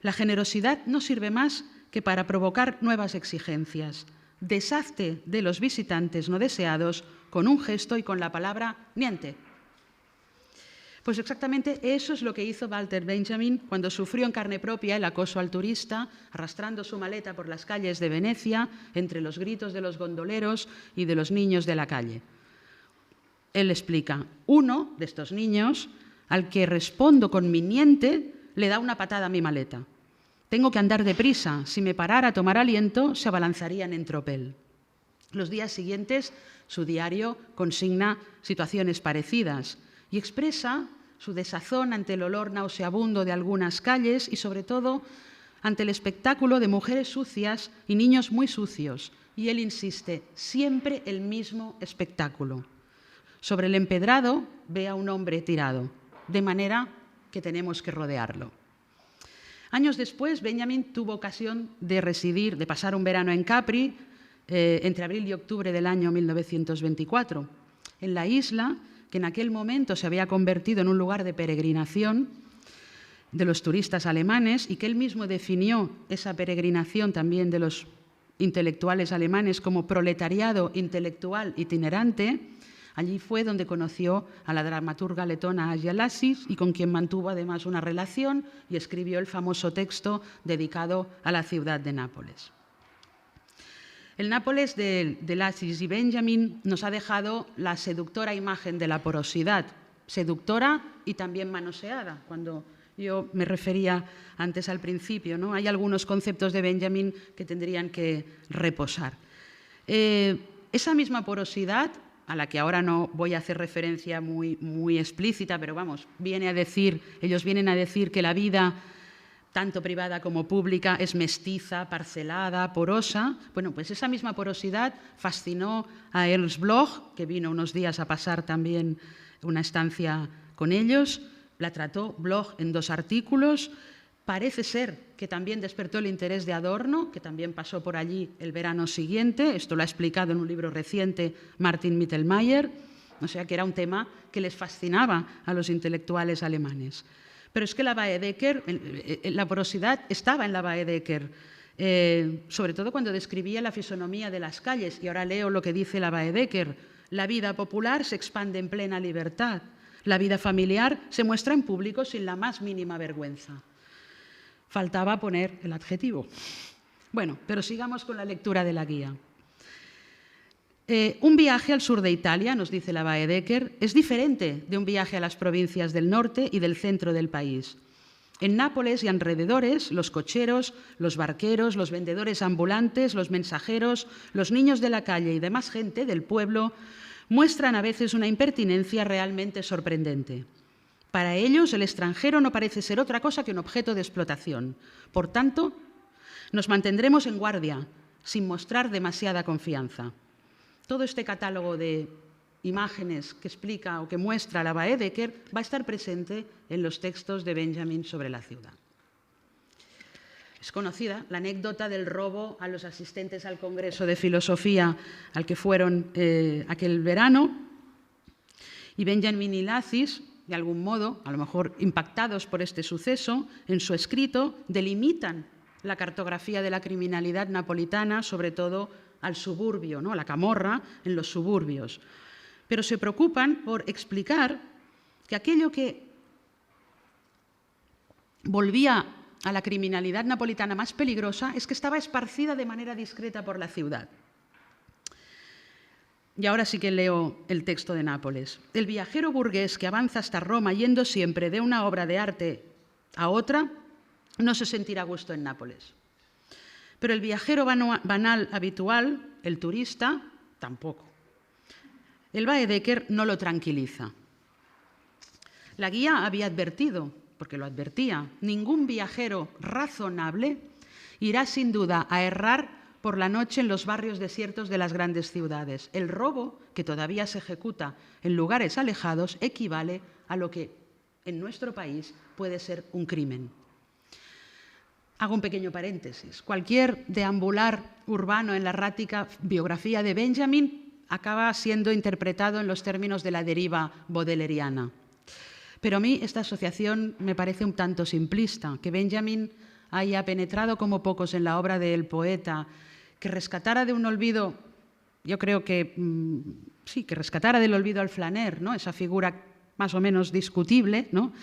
La generosidad no sirve más que para provocar nuevas exigencias. Deshazte de los visitantes no deseados con un gesto y con la palabra niente. Pues exactamente eso es lo que hizo Walter Benjamin cuando sufrió en carne propia el acoso al turista, arrastrando su maleta por las calles de Venecia, entre los gritos de los gondoleros y de los niños de la calle. Él explica, uno de estos niños, al que respondo con mi niente, le da una patada a mi maleta. Tengo que andar deprisa. Si me parara a tomar aliento, se abalanzarían en tropel. Los días siguientes, su diario consigna situaciones parecidas y expresa su desazón ante el olor nauseabundo de algunas calles y, sobre todo, ante el espectáculo de mujeres sucias y niños muy sucios. Y él insiste, siempre el mismo espectáculo. Sobre el empedrado ve a un hombre tirado, de manera que tenemos que rodearlo. Años después, Benjamin tuvo ocasión de pasar un verano en Capri, entre abril y octubre del año 1924. En la isla, que en aquel momento se había convertido en un lugar de peregrinación de los turistas alemanes y que él mismo definió esa peregrinación también de los intelectuales alemanes como proletariado intelectual itinerante, allí fue donde conoció a la dramaturga letona Asia Lasis y con quien mantuvo además una relación y escribió el famoso texto dedicado a la ciudad de Nápoles. El Nápoles de Lasis y Benjamin nos ha dejado la seductora imagen de la porosidad, seductora y también manoseada, cuando yo me refería antes al principio, ¿no? Hay algunos conceptos de Benjamin que tendrían que reposar. Esa misma porosidad, a la que ahora no voy a hacer referencia muy explícita, pero vamos, ellos vienen a decir que la vida, tanto privada como pública, es mestiza, parcelada, porosa. Bueno, pues esa misma porosidad fascinó a Ernst Bloch, que vino unos días a pasar también una estancia con ellos. La trató Bloch en 2 artículos. Parece ser que también despertó el interés de Adorno, que también pasó por allí el verano siguiente. Esto lo ha explicado en un libro reciente Martin Mittelmeier. O sea que era un tema que les fascinaba a los intelectuales alemanes. Pero es que la Baedeker, la porosidad estaba en la Baedeker, sobre todo cuando describía la fisonomía de las calles. Y ahora leo lo que dice la Baedeker. La vida popular se expande en plena libertad. La vida familiar se muestra en público sin la más mínima vergüenza. Faltaba poner el adjetivo. Bueno, pero sigamos con la lectura de la guía. Un viaje al sur de Italia, nos dice la Baedeker, es diferente de un viaje a las provincias del norte y del centro del país. En Nápoles y alrededores, los cocheros, los barqueros, los vendedores ambulantes, los mensajeros, los niños de la calle y demás gente del pueblo muestran a veces una impertinencia realmente sorprendente. Para ellos, el extranjero no parece ser otra cosa que un objeto de explotación. Por tanto, nos mantendremos en guardia, sin mostrar demasiada confianza. Todo este catálogo de imágenes que explica o que muestra la Baedeker va a estar presente en los textos de Benjamin sobre la ciudad. Es conocida la anécdota del robo a los asistentes al Congreso de Filosofía al que fueron aquel verano, y Benjamin y Lasis, de algún modo, a lo mejor impactados por este suceso, en su escrito delimitan la cartografía de la criminalidad napolitana, sobre todo al suburbio, ¿no?, a la camorra en los suburbios. Pero se preocupan por explicar que aquello que volvía a la criminalidad napolitana más peligrosa es que estaba esparcida de manera discreta por la ciudad. Y ahora sí que leo el texto de Nápoles. El viajero burgués que avanza hasta Roma yendo siempre de una obra de arte a otra no se sentirá a gusto en Nápoles. Pero el viajero banal habitual, el turista, tampoco. El Baedeker no lo tranquiliza. La guía había advertido, porque lo advertía, ningún viajero razonable irá sin duda a errar por la noche en los barrios desiertos de las grandes ciudades. El robo, que todavía se ejecuta en lugares alejados, equivale a lo que en nuestro país puede ser un crimen. Hago un pequeño paréntesis. Cualquier deambular urbano en la errática biografía de Benjamin acaba siendo interpretado en los términos de la deriva baudeleriana. Pero a mí esta asociación me parece un tanto simplista, que Benjamin haya penetrado como pocos en la obra del poeta, que rescatara de un olvido, yo creo que sí, que rescatara del olvido al flaner, ¿no? Esa figura más o menos discutible, ¿no?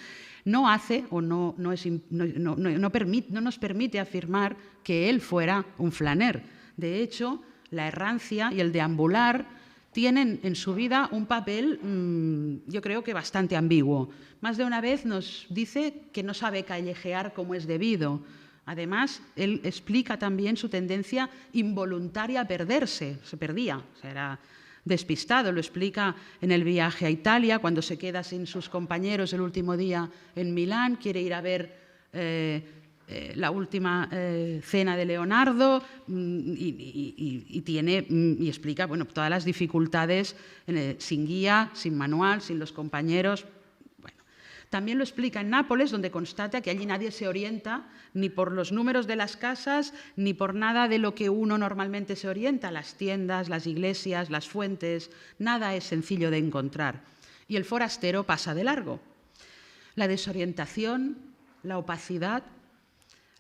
No hace o no nos permite afirmar que él fuera un flaner. De hecho, la errancia y el deambular tienen en su vida un papel, yo creo que bastante ambiguo. Más de una vez nos dice que no sabe callejear como es debido. Además, él explica también su tendencia involuntaria a perderse. Se perdía, o sea, era despistado. Lo explica en el viaje a Italia, cuando se queda sin sus compañeros el último día en Milán, quiere ir a ver la última cena de Leonardo y explica bueno, todas las dificultades sin guía, sin manual, sin los compañeros. Bueno, también lo explica en Nápoles, donde constata que allí nadie se orienta ni por los números de las casas, ni por nada de lo que uno normalmente se orienta, las tiendas, las iglesias, las fuentes, nada es sencillo de encontrar. Y el forastero pasa de largo. La desorientación, la opacidad,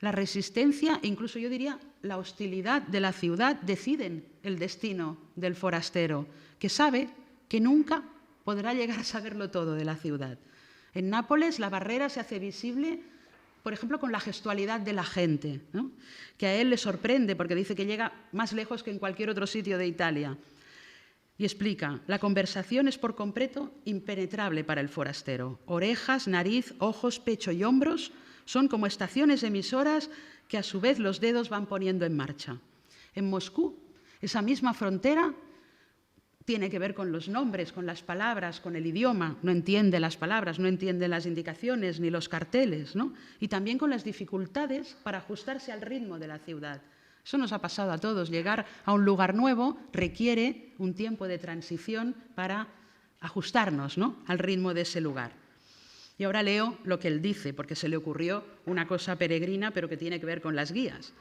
la resistencia e incluso yo diría la hostilidad de la ciudad deciden el destino del forastero, que sabe que nunca podrá llegar a saberlo todo de la ciudad. En Nápoles la barrera se hace visible, por ejemplo, con la gestualidad de la gente, ¿no? Que a él le sorprende porque dice que llega más lejos que en cualquier otro sitio de Italia. Y explica, la conversación es por completo impenetrable para el forastero. Orejas, nariz, ojos, pecho y hombros son como estaciones emisoras que a su vez los dedos van poniendo en marcha. En Moscú, esa misma frontera tiene que ver con los nombres, con las palabras, con el idioma. No entiende las palabras, no entiende las indicaciones ni los carteles, ¿no? Y también con las dificultades para ajustarse al ritmo de la ciudad. Eso nos ha pasado a todos. Llegar a un lugar nuevo requiere un tiempo de transición para ajustarnos, ¿no?, al ritmo de ese lugar. Y ahora leo lo que él dice, porque se le ocurrió una cosa peregrina, pero que tiene que ver con las guías.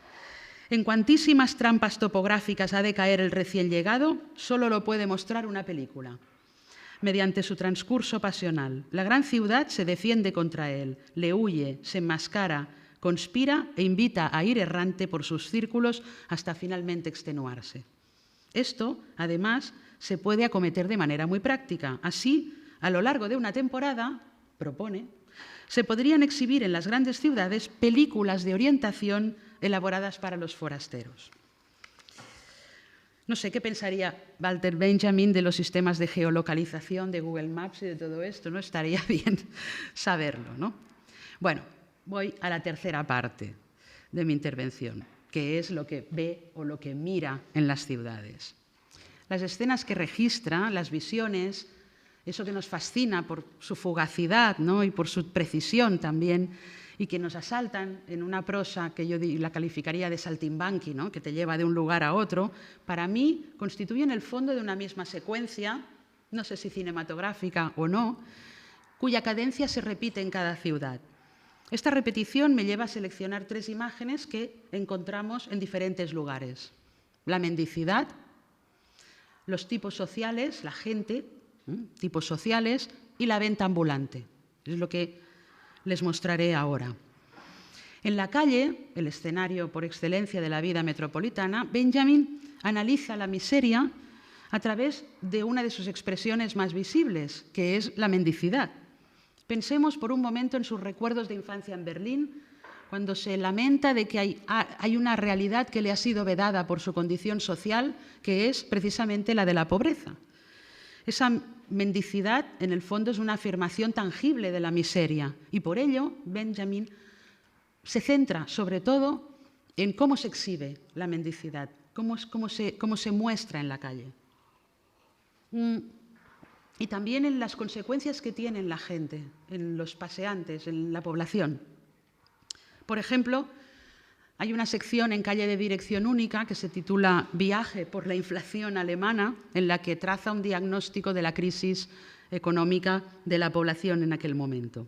En cuantísimas trampas topográficas ha de caer el recién llegado, solo lo puede mostrar una película. Mediante su transcurso pasional, la gran ciudad se defiende contra él, le huye, se enmascara, conspira e invita a ir errante por sus círculos hasta finalmente extenuarse. Esto, además, se puede acometer de manera muy práctica. Así, a lo largo de una temporada, propone, se podrían exhibir en las grandes ciudades películas de orientación elaboradas para los forasteros. No sé qué pensaría Walter Benjamin de los sistemas de geolocalización de Google Maps y de todo esto, ¿no? Estaría bien saberlo, ¿no? Bueno, voy a la tercera parte de mi intervención, que es lo que ve o lo que mira en las ciudades. Las escenas que registra, las visiones, eso que nos fascina por su fugacidad, ¿no?, y por su precisión también, y que nos asaltan en una prosa que yo la calificaría de saltimbanqui, ¿no?, que te lleva de un lugar a otro, para mí constituyen el fondo de una misma secuencia, no sé si cinematográfica o no, cuya cadencia se repite en cada ciudad. Esta repetición me lleva a seleccionar 3 imágenes que encontramos en diferentes lugares. La mendicidad, los tipos sociales, la gente, tipos sociales, y la venta ambulante. Es lo que les mostraré ahora. En la calle, el escenario por excelencia de la vida metropolitana, Benjamin analiza la miseria a través de una de sus expresiones más visibles, que es la mendicidad. Pensemos por un momento en sus recuerdos de infancia en Berlín, cuando se lamenta de que hay una realidad que le ha sido vedada por su condición social, que es precisamente la de la pobreza. Esa mendicidad, en el fondo, es una afirmación tangible de la miseria y por ello Benjamin se centra sobre todo en cómo se exhibe la mendicidad, cómo se muestra en la calle. Y también en las consecuencias que tiene en la gente, en los paseantes, en la población. Por ejemplo, hay una sección en Calle de Dirección Única que se titula Viaje por la inflación alemana, en la que traza un diagnóstico de la crisis económica de la población en aquel momento.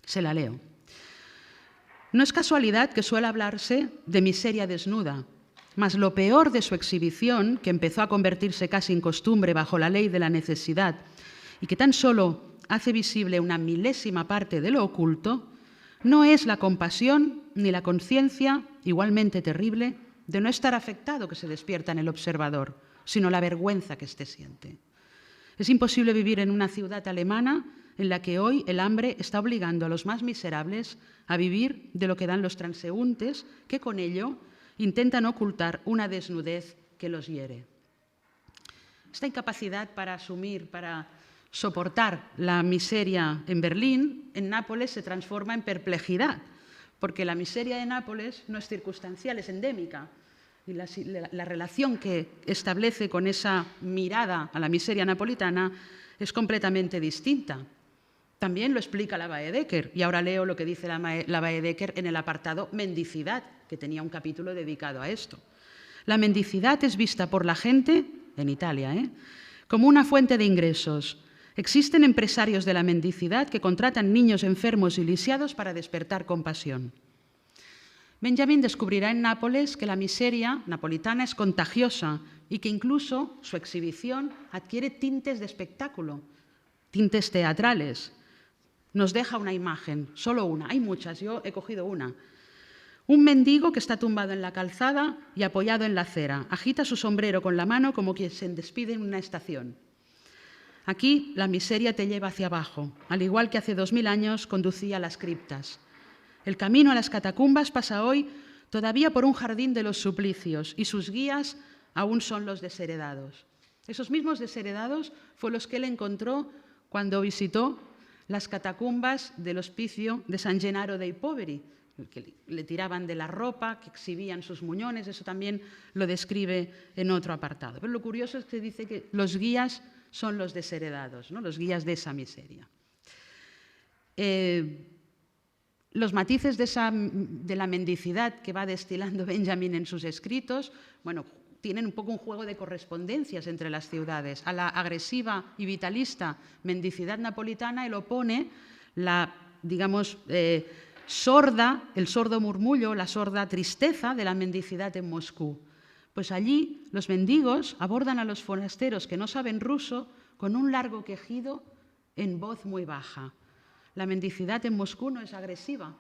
Se la leo. No es casualidad que suele hablarse de miseria desnuda, mas lo peor de su exhibición, que empezó a convertirse casi en costumbre bajo la ley de la necesidad y que tan solo hace visible una milésima parte de lo oculto, no es la compasión ni la conciencia, igualmente terrible, de no estar afectado que se despierta en el observador, sino la vergüenza que éste siente. Es imposible vivir en una ciudad alemana en la que hoy el hambre está obligando a los más miserables a vivir de lo que dan los transeúntes, que con ello intentan ocultar una desnudez que los hiere. Esta incapacidad para asumir, para soportar la miseria en Berlín, en Nápoles se transforma en perplejidad, porque la miseria de Nápoles no es circunstancial, es endémica. Y la relación que establece con esa mirada a la miseria napolitana es completamente distinta. También lo explica la Baedeker, y ahora leo lo que dice la Baedeker en el apartado Mendicidad, que tenía un capítulo dedicado a esto. La mendicidad es vista por la gente, en Italia, como una fuente de ingresos. Existen empresarios de la mendicidad que contratan niños enfermos y lisiados para despertar compasión. Benjamin descubrirá en Nápoles que la miseria napolitana es contagiosa y que incluso su exhibición adquiere tintes de espectáculo, tintes teatrales. Nos deja una imagen, solo una, hay muchas, yo he cogido una. Un mendigo que está tumbado en la calzada y apoyado en la acera, agita su sombrero con la mano como quien se despide en una estación. Aquí la miseria te lleva hacia abajo, al igual que hace 2000 años conducía a las criptas. El camino a las catacumbas pasa hoy todavía por un jardín de los suplicios y sus guías aún son los desheredados. Esos mismos desheredados fue los que él encontró cuando visitó las catacumbas del Hospicio de San Gennaro dei Poveri, que le tiraban de la ropa, que exhibían sus muñones, eso también lo describe en otro apartado. Pero lo curioso es que dice que los guías son los desheredados, ¿no? Los guías de esa miseria. Los matices de la mendicidad que va destilando Benjamin en sus escritos, bueno, tienen un poco un juego de correspondencias entre las ciudades. A la agresiva y vitalista mendicidad napolitana él opone la, digamos, el sordo murmullo, la sorda tristeza de la mendicidad en Moscú. Pues allí los mendigos abordan a los forasteros que no saben ruso con un largo quejido en voz muy baja. La mendicidad en Moscú no es agresiva,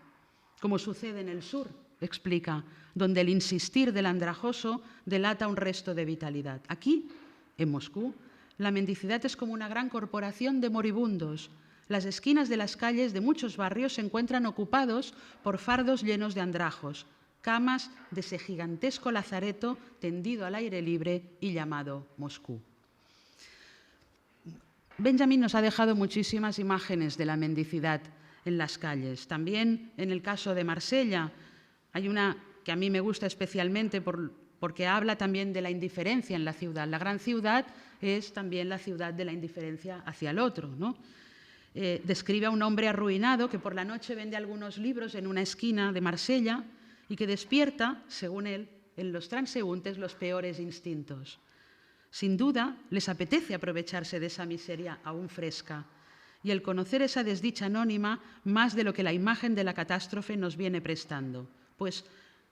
como sucede en el sur, explica, donde el insistir del andrajoso delata un resto de vitalidad. Aquí, en Moscú, la mendicidad es como una gran corporación de moribundos. Las esquinas de las calles de muchos barrios se encuentran ocupados por fardos llenos de andrajos, camas de ese gigantesco lazareto tendido al aire libre y llamado Moscú. Benjamin nos ha dejado muchísimas imágenes de la mendicidad en las calles. También en el caso de Marsella hay una que a mí me gusta especialmente porque habla también de la indiferencia en la ciudad. La gran ciudad es también la ciudad de la indiferencia hacia el otro, ¿no? Describe a un hombre arruinado que por la noche vende algunos libros en una esquina de Marsella y que despierta, según él, en los transeúntes los peores instintos. Sin duda, les apetece aprovecharse de esa miseria aún fresca y el conocer esa desdicha anónima más de lo que la imagen de la catástrofe nos viene prestando. Pues,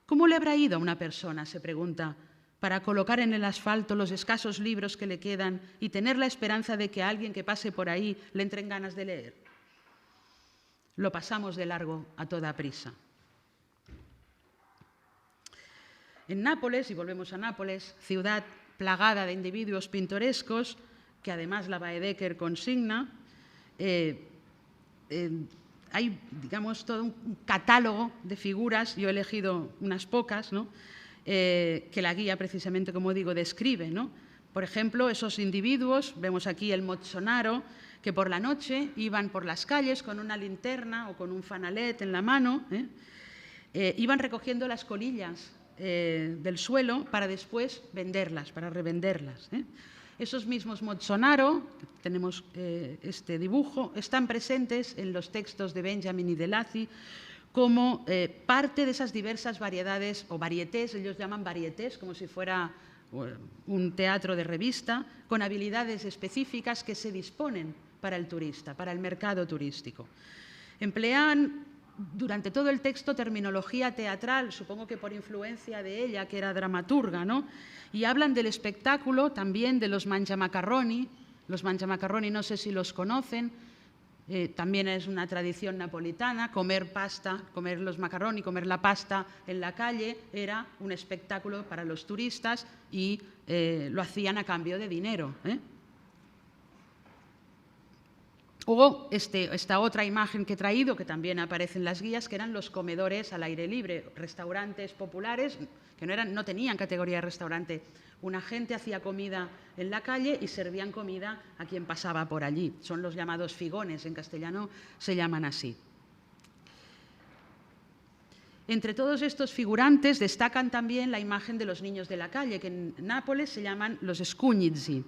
¿cómo le habrá ido a una persona, se pregunta, para colocar en el asfalto los escasos libros que le quedan y tener la esperanza de que a alguien que pase por ahí le entren ganas de leer? Lo pasamos de largo a toda prisa. En Nápoles, y volvemos a Nápoles, ciudad plagada de individuos pintorescos, que además la Baedeker consigna, hay, digamos, todo un catálogo de figuras, yo he elegido unas pocas, ¿no? Que la guía precisamente, como digo, describe, ¿no? Por ejemplo, esos individuos, vemos aquí el mozzonaro, que por la noche iban por las calles con una linterna o con un fanalet en la mano, iban recogiendo las colillas del suelo para después venderlas, para revenderlas. Esos mismos mozzonaro, tenemos este dibujo, están presentes en los textos de Benjamin y de Lacy como parte de esas diversas variedades o varietés, ellos llaman varietés, como si fuera un teatro de revista, con habilidades específicas que se disponen para el turista, para el mercado turístico. Emplean durante todo el texto terminología teatral, supongo que por influencia de ella, que era dramaturga, ¿no? Y hablan del espectáculo, también de los mangiamacarroni. Los mangiamacarroni no sé si los conocen, también es una tradición napolitana. Comer pasta, comer los macarroni, comer la pasta en la calle era un espectáculo para los turistas y lo hacían a cambio de dinero. O esta otra imagen que he traído, que también aparece en las guías, que eran los comedores al aire libre, restaurantes populares que no tenían categoría de restaurante. Una gente hacía comida en la calle y servían comida a quien pasaba por allí. Son los llamados figones, en castellano se llaman así. Entre todos estos figurantes destacan también la imagen de los niños de la calle, que en Nápoles se llaman los scugnizi,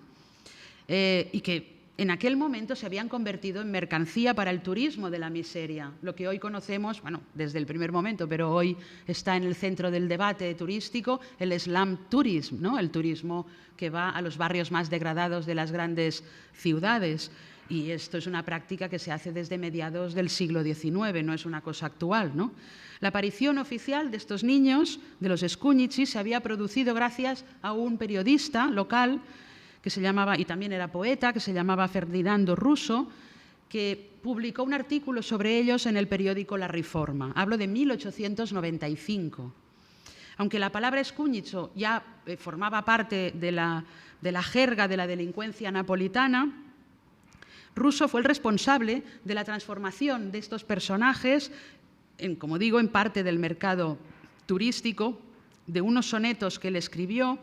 y que en aquel momento se habían convertido en mercancía para el turismo de la miseria, lo que hoy conocemos, bueno, desde el primer momento, pero hoy está en el centro del debate turístico, el slum tourism, ¿no? El turismo que va a los barrios más degradados de las grandes ciudades. Y esto es una práctica que se hace desde mediados del siglo XIX, no es una cosa actual, ¿no? La aparición oficial de estos niños, de los scugnizi, se había producido gracias a un periodista local que se llamaba, y también era poeta, que se llamaba Ferdinando Russo, que publicó un artículo sobre ellos en el periódico La Riforma. Hablo de 1895. Aunque la palabra scugnizo ya formaba parte de la jerga de la delincuencia napolitana, Russo fue el responsable de la transformación de estos personajes, como digo, en parte del mercado turístico, de unos sonetos que él escribió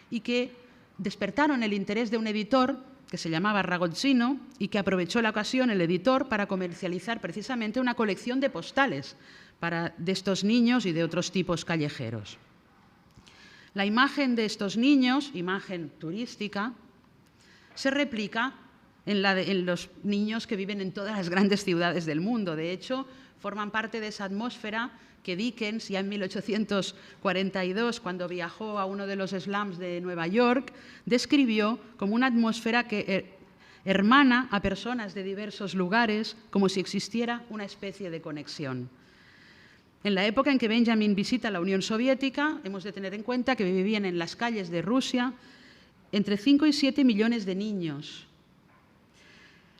y que despertaron el interés de un editor que se llamaba Ragozzino y que aprovechó la ocasión el editor para comercializar precisamente una colección de postales de estos niños y de otros tipos callejeros. La imagen de estos niños, imagen turística, se replica en los niños que viven en todas las grandes ciudades del mundo. De hecho, forman parte de esa atmósfera que Dickens, ya en 1842, cuando viajó a uno de los slums de Nueva York, describió como una atmósfera que hermana a personas de diversos lugares, como si existiera una especie de conexión. En la época en que Benjamin visita la Unión Soviética, hemos de tener en cuenta que vivían en las calles de Rusia entre 5 y 7 millones de niños.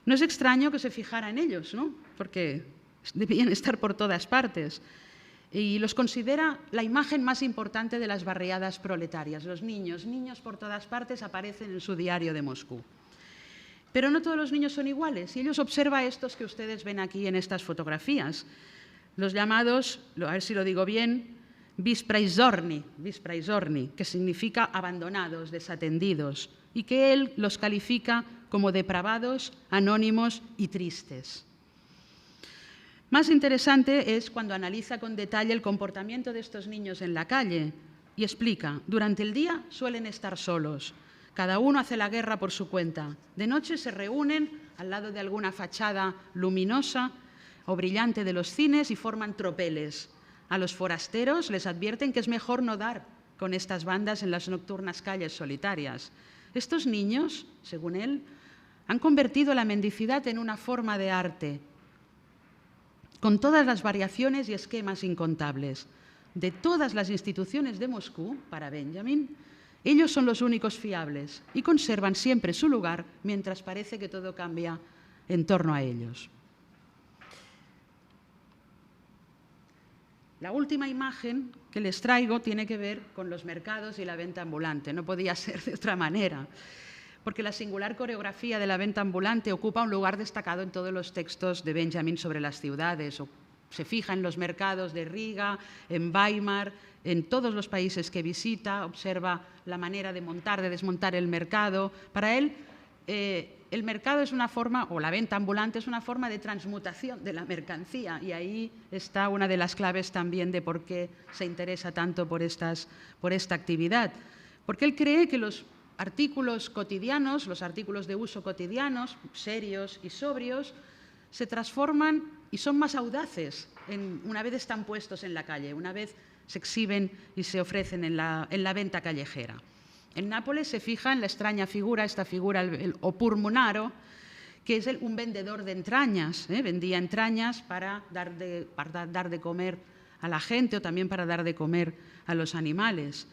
No es extraño que se fijara en ellos, ¿no? Porque debían estar por todas partes. Y los considera la imagen más importante de las barriadas proletarias. Los niños por todas partes aparecen en su diario de Moscú. Pero no todos los niños son iguales, y ellos observan estos que ustedes ven aquí en estas fotografías, los llamados, a ver si lo digo bien, vispraizorni, que significa abandonados, desatendidos, y que él los califica como depravados, anónimos y tristes. Más interesante es cuando analiza con detalle el comportamiento de estos niños en la calle y explica, durante el día suelen estar solos, cada uno hace la guerra por su cuenta, de noche se reúnen al lado de alguna fachada luminosa o brillante de los cines y forman tropeles. A los forasteros les advierten que es mejor no dar con estas bandas en las nocturnas calles solitarias. Estos niños, según él, han convertido la mendicidad en una forma de arte, con todas las variaciones y esquemas incontables. De todas las instituciones de Moscú, para Benjamin, ellos son los únicos fiables y conservan siempre su lugar mientras parece que todo cambia en torno a ellos. La última imagen que les traigo tiene que ver con los mercados y la venta ambulante. No podía ser de otra manera, porque la singular coreografía de la venta ambulante ocupa un lugar destacado en todos los textos de Benjamin sobre las ciudades. Se fija en los mercados de Riga, en Weimar, en todos los países que visita, observa la manera de montar, de desmontar el mercado. Para él, el mercado es una forma, o la venta ambulante es una forma de transmutación de la mercancía, y ahí está una de las claves también de por qué se interesa tanto por esta actividad. Porque él cree que los artículos cotidianos, los artículos de uso cotidianos, serios y sobrios, se transforman y son más audaces una vez están puestos en la calle, una vez se exhiben y se ofrecen en la venta callejera. En Nápoles se fija en la extraña figura, esta figura, el opurmunaro, que es un vendedor de entrañas. Vendía entrañas para dar de comer a la gente o también para dar de comer a los animales.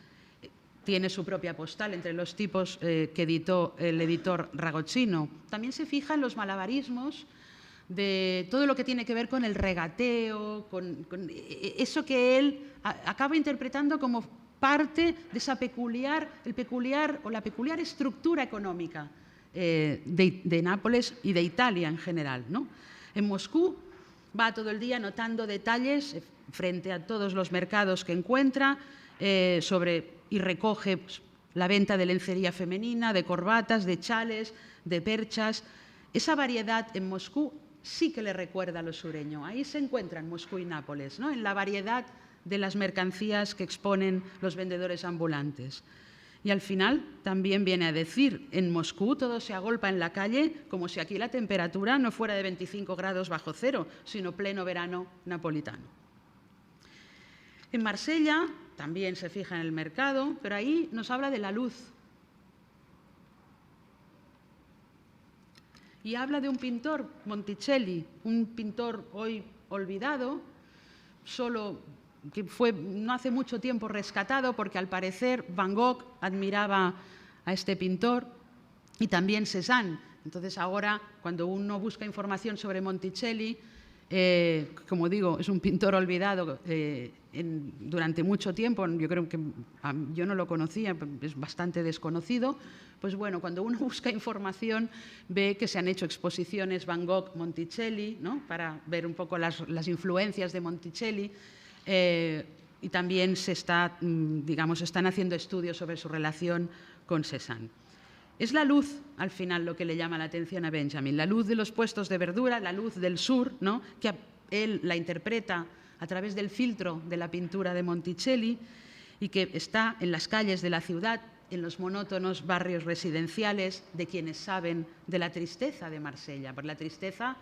Tiene su propia postal entre los tipos que editó el editor Ragozzino. También se fija en los malabarismos de todo lo que tiene que ver con el regateo, con eso que él acaba interpretando como parte de esa peculiar estructura económica de Nápoles y de Italia en general, ¿no? En Moscú va todo el día anotando detalles frente a todos los mercados que encuentra y recoge la venta de lencería femenina, de corbatas, de chales, de perchas. Esa variedad en Moscú sí que le recuerda a lo sureño. Ahí se encuentran Moscú y Nápoles, ¿no? En la variedad de las mercancías que exponen los vendedores ambulantes. Y al final también viene a decir, en Moscú todo se agolpa en la calle como si aquí la temperatura no fuera de 25 grados bajo cero, sino pleno verano napolitano. En Marsella también se fija en el mercado, pero ahí nos habla de la luz. Y habla de un pintor, Monticelli, un pintor hoy olvidado, que fue no hace mucho tiempo rescatado porque al parecer Van Gogh admiraba a este pintor y también Cézanne. Entonces ahora cuando uno busca información sobre Monticelli, como digo, es un pintor olvidado durante mucho tiempo, yo creo que yo no lo conocía, es bastante desconocido. Pues bueno, cuando uno busca información ve que se han hecho exposiciones Van Gogh, Monticelli, ¿no? Para ver un poco las influencias de Monticelli, y también están haciendo estudios sobre su relación con Cézanne. Es la luz, al final, lo que le llama la atención a Benjamin, la luz de los puestos de verdura, la luz del sur, ¿no? Que él la interpreta a través del filtro de la pintura de Monticelli y que está en las calles de la ciudad, en los monótonos barrios residenciales de quienes saben de la tristeza de Marsella. Por la tristeza,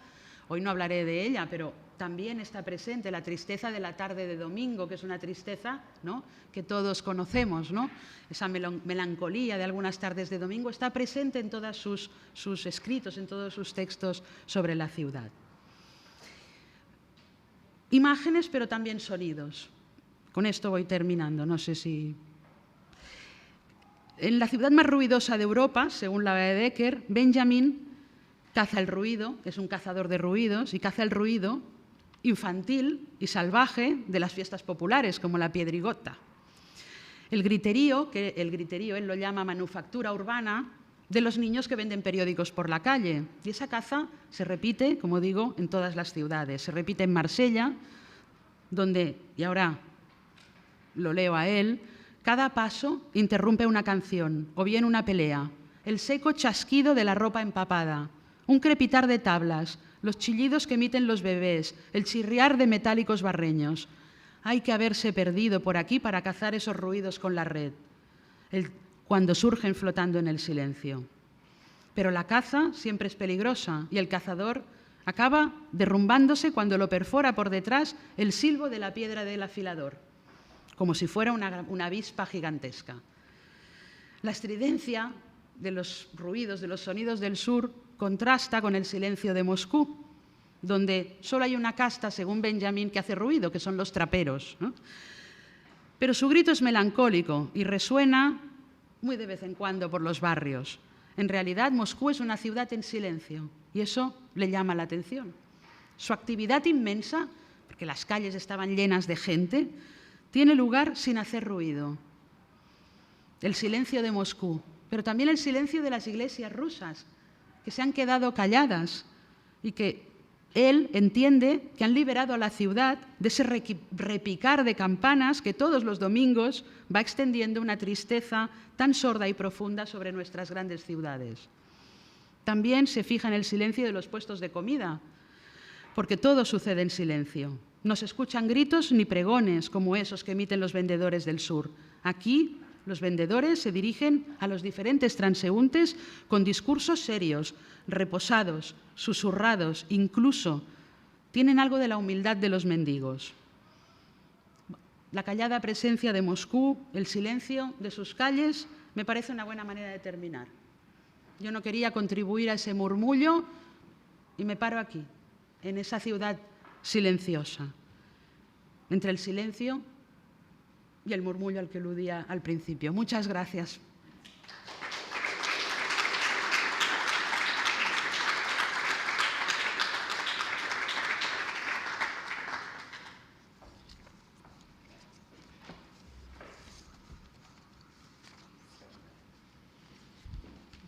hoy no hablaré de ella, pero también está presente la tristeza de la tarde de domingo, que es una tristeza, ¿no?, que todos conocemos, ¿no? Esa melancolía de algunas tardes de domingo está presente en todos sus escritos, en todos sus textos sobre la ciudad. Imágenes, pero también sonidos. Con esto voy terminando, no sé si... En la ciudad más ruidosa de Europa, según la Baedeker, Benjamin caza el ruido, es un cazador de ruidos, y caza el ruido infantil y salvaje de las fiestas populares, como la piedrigota. El griterío él lo llama manufactura urbana, de los niños que venden periódicos por la calle. Y esa caza se repite, como digo, en todas las ciudades. Se repite en Marsella, donde, y ahora lo leo a él, cada paso interrumpe una canción o bien una pelea, el seco chasquido de la ropa empapada, un crepitar de tablas, los chillidos que emiten los bebés, el chirriar de metálicos barreños. Hay que haberse perdido por aquí para cazar esos ruidos con la red, cuando surgen flotando en el silencio. Pero la caza siempre es peligrosa y el cazador acaba derrumbándose cuando lo perfora por detrás el silbo de la piedra del afilador, como si fuera una avispa gigantesca. La estridencia de los ruidos, de los sonidos del sur, contrasta con el silencio de Moscú, donde solo hay una casta, según Benjamin, que hace ruido, que son los traperos, ¿no? Pero su grito es melancólico y resuena muy de vez en cuando por los barrios. En realidad, Moscú es una ciudad en silencio y eso le llama la atención. Su actividad inmensa, porque las calles estaban llenas de gente, tiene lugar sin hacer ruido. El silencio de Moscú, pero también el silencio de las iglesias rusas, que se han quedado calladas y que él entiende que han liberado a la ciudad de ese repicar de campanas que todos los domingos va extendiendo una tristeza tan sorda y profunda sobre nuestras grandes ciudades. También se fija en el silencio de los puestos de comida, porque todo sucede en silencio. No se escuchan gritos ni pregones como esos que emiten los vendedores del sur. Aquí los vendedores se dirigen a los diferentes transeúntes con discursos serios, reposados, susurrados, incluso tienen algo de la humildad de los mendigos. La callada presencia de Moscú, el silencio de sus calles, me parece una buena manera de terminar. Yo no quería contribuir a ese murmullo y me paro aquí, en esa ciudad silenciosa, entre el silencio y el murmullo al que aludía al principio. Muchas gracias.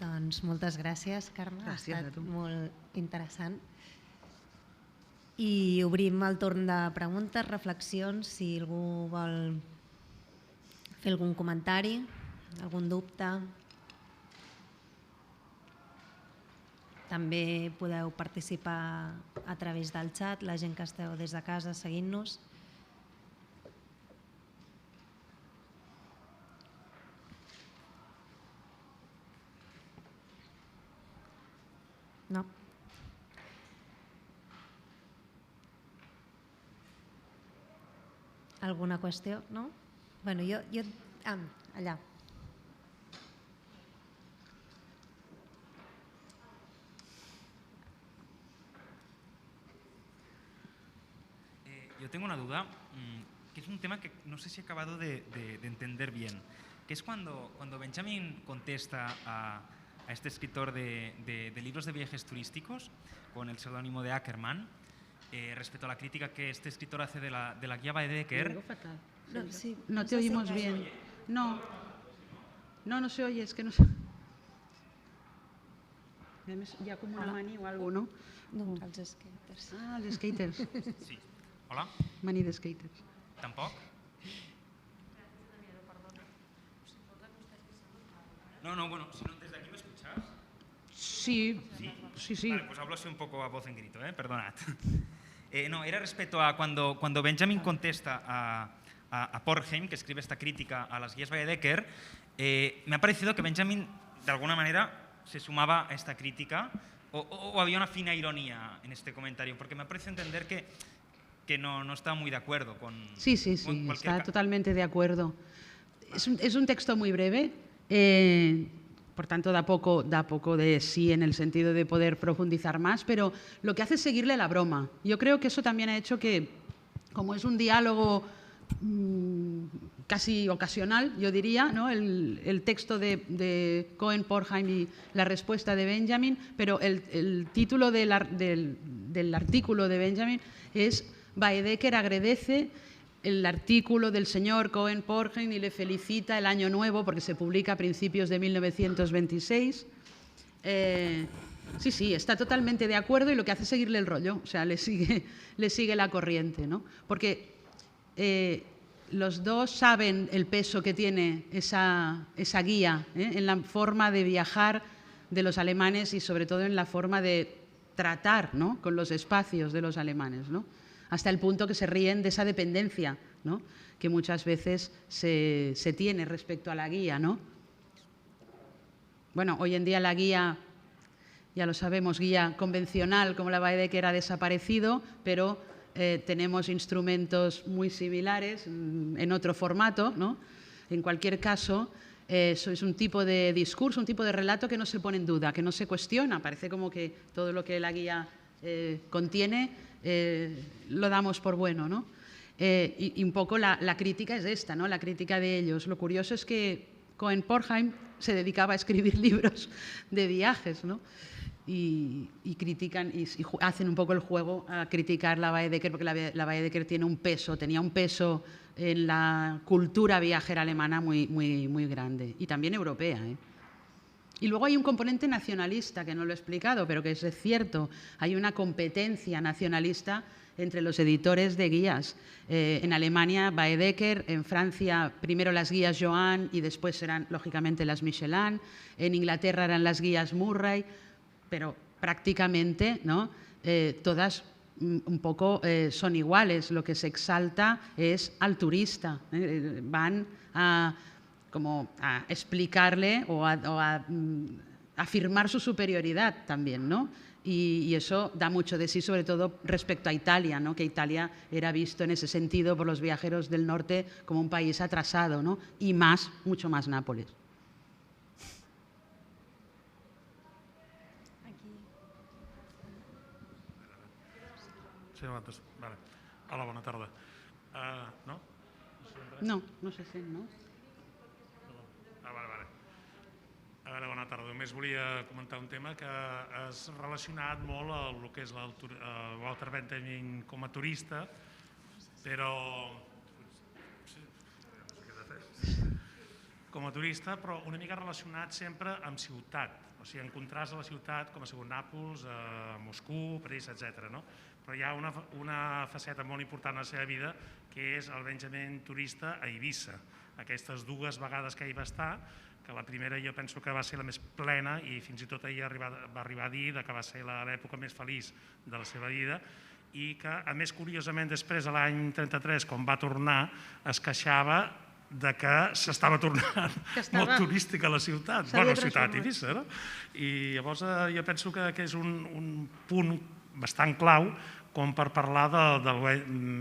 Doncs moltes gràcies, Carme. Gràcies ha a estat tu. molt interessant. I obrim el torn de preguntes, reflexions, si algú vol fer algun comentari, algun dubte. També podeu participar a través del xat, la gent que esteu des de casa seguint-nos. No. Alguna qüestió? No? Bueno, jo... allà. Yo tengo una duda, que es un tema que no sé si he acabado de entender bien, que es cuando Benjamin contesta a este escritor de libros de viajes turísticos con el seudónimo de Ackerman, respecto a la crítica que este escritor hace de la guía Baedeker. No, sí, no te oímos bien. No se oye, es que no se... Ya como una mani o algo, ¿no? No, els skaters. Ah, els skaters. Sí. Hola? Mani de skaters. ¿Tampoco? No, bueno, si no, desde aquí me escuchas. Sí. Vale, pues hablo así un poco a voz en grito, perdonad. No, era respecto a cuando Benjamin contesta a Porheim, que escribe esta crítica a las guías Baedeker, me ha parecido que Benjamin, de alguna manera, se sumaba a esta crítica o había una fina ironía en este comentario, porque me ha parecido entender que no estaba muy de acuerdo con... Sí, está totalmente de acuerdo. Es un texto muy breve, por tanto da poco de sí en el sentido de poder profundizar más, pero lo que hace es seguirle la broma. Yo creo que eso también ha hecho que, como es un diálogo casi ocasional, yo diría, ¿no? el texto de Cohen-Porheim y la respuesta de Benjamin, pero el título del artículo de Benjamin es Baedeker agradece el artículo del señor Cohen-Porheim y le felicita el año nuevo porque se publica a principios de 1926. Sí, está totalmente de acuerdo y lo que hace es seguirle el rollo, o sea, le sigue la corriente, ¿no? Porque los dos saben el peso que tiene esa guía en la forma de viajar de los alemanes y sobre todo en la forma de tratar, ¿no? con los espacios de los alemanes, ¿no? Hasta el punto que se ríen de esa dependencia, ¿no? que muchas veces se tiene respecto a la guía, ¿no? Bueno, hoy en día la guía, ya lo sabemos, guía convencional como la Baedeker ha desaparecido, pero tenemos instrumentos muy similares en otro formato, ¿no? En cualquier caso, eso es un tipo de discurso, un tipo de relato que no se pone en duda, que no se cuestiona. Parece como que todo lo que la guía contiene lo damos por bueno, ¿no? Y un poco la crítica es esta, ¿no? La crítica de ellos. Lo curioso es que Cohen-Porheim se dedicaba a escribir libros de viajes, ¿no? Y critican y hacen un poco el juego a criticar la Baedeker, porque la Baedeker tenía un peso en la cultura viajera alemana muy grande y también europea, Y luego hay un componente nacionalista, que no lo he explicado, pero que es cierto. Hay una competencia nacionalista entre los editores de guías. En Alemania, Baedeker; en Francia, primero las guías Joan y después serán, lógicamente, las Michelin; en Inglaterra eran las guías Murray, pero prácticamente, ¿no?, todas un poco son iguales. Lo que se exalta es al turista. Van a explicarle o a afirmar su superioridad también, ¿no? Y eso da mucho de sí, sobre todo respecto a Italia, ¿no?, que Italia era visto en ese sentido por los viajeros del norte como un país atrasado, ¿no?, y mucho más Nápoles. Sí, vale. Hola, bona tarda. No? No, no se sent, no? Vale. A veure, bona tarda. Només volia comentar un tema que has relacionat molt amb el que és Walter Benjamin com a turista, però una mica relacionat sempre amb ciutat, o sigui, en contrast a la ciutat com ha sigut Nàpols, Moscou, París, etc. Però hi ha una faceta molt important a la seva vida, que és el Benjamin turista a Eivissa. Aquestes 2 vegades que hi va estar, que la primera jo penso que va ser la més plena i fins i tot ell va arribar a dir que va ser l'època més feliç de la seva vida, i que, a més, curiosament, després, a l'any 33, quan va tornar, es queixava de que s'estava tornant molt turística la ciutat, bona ciutat Eivissa, no? I llavors jo penso que és un punt bastant clau com per parlar del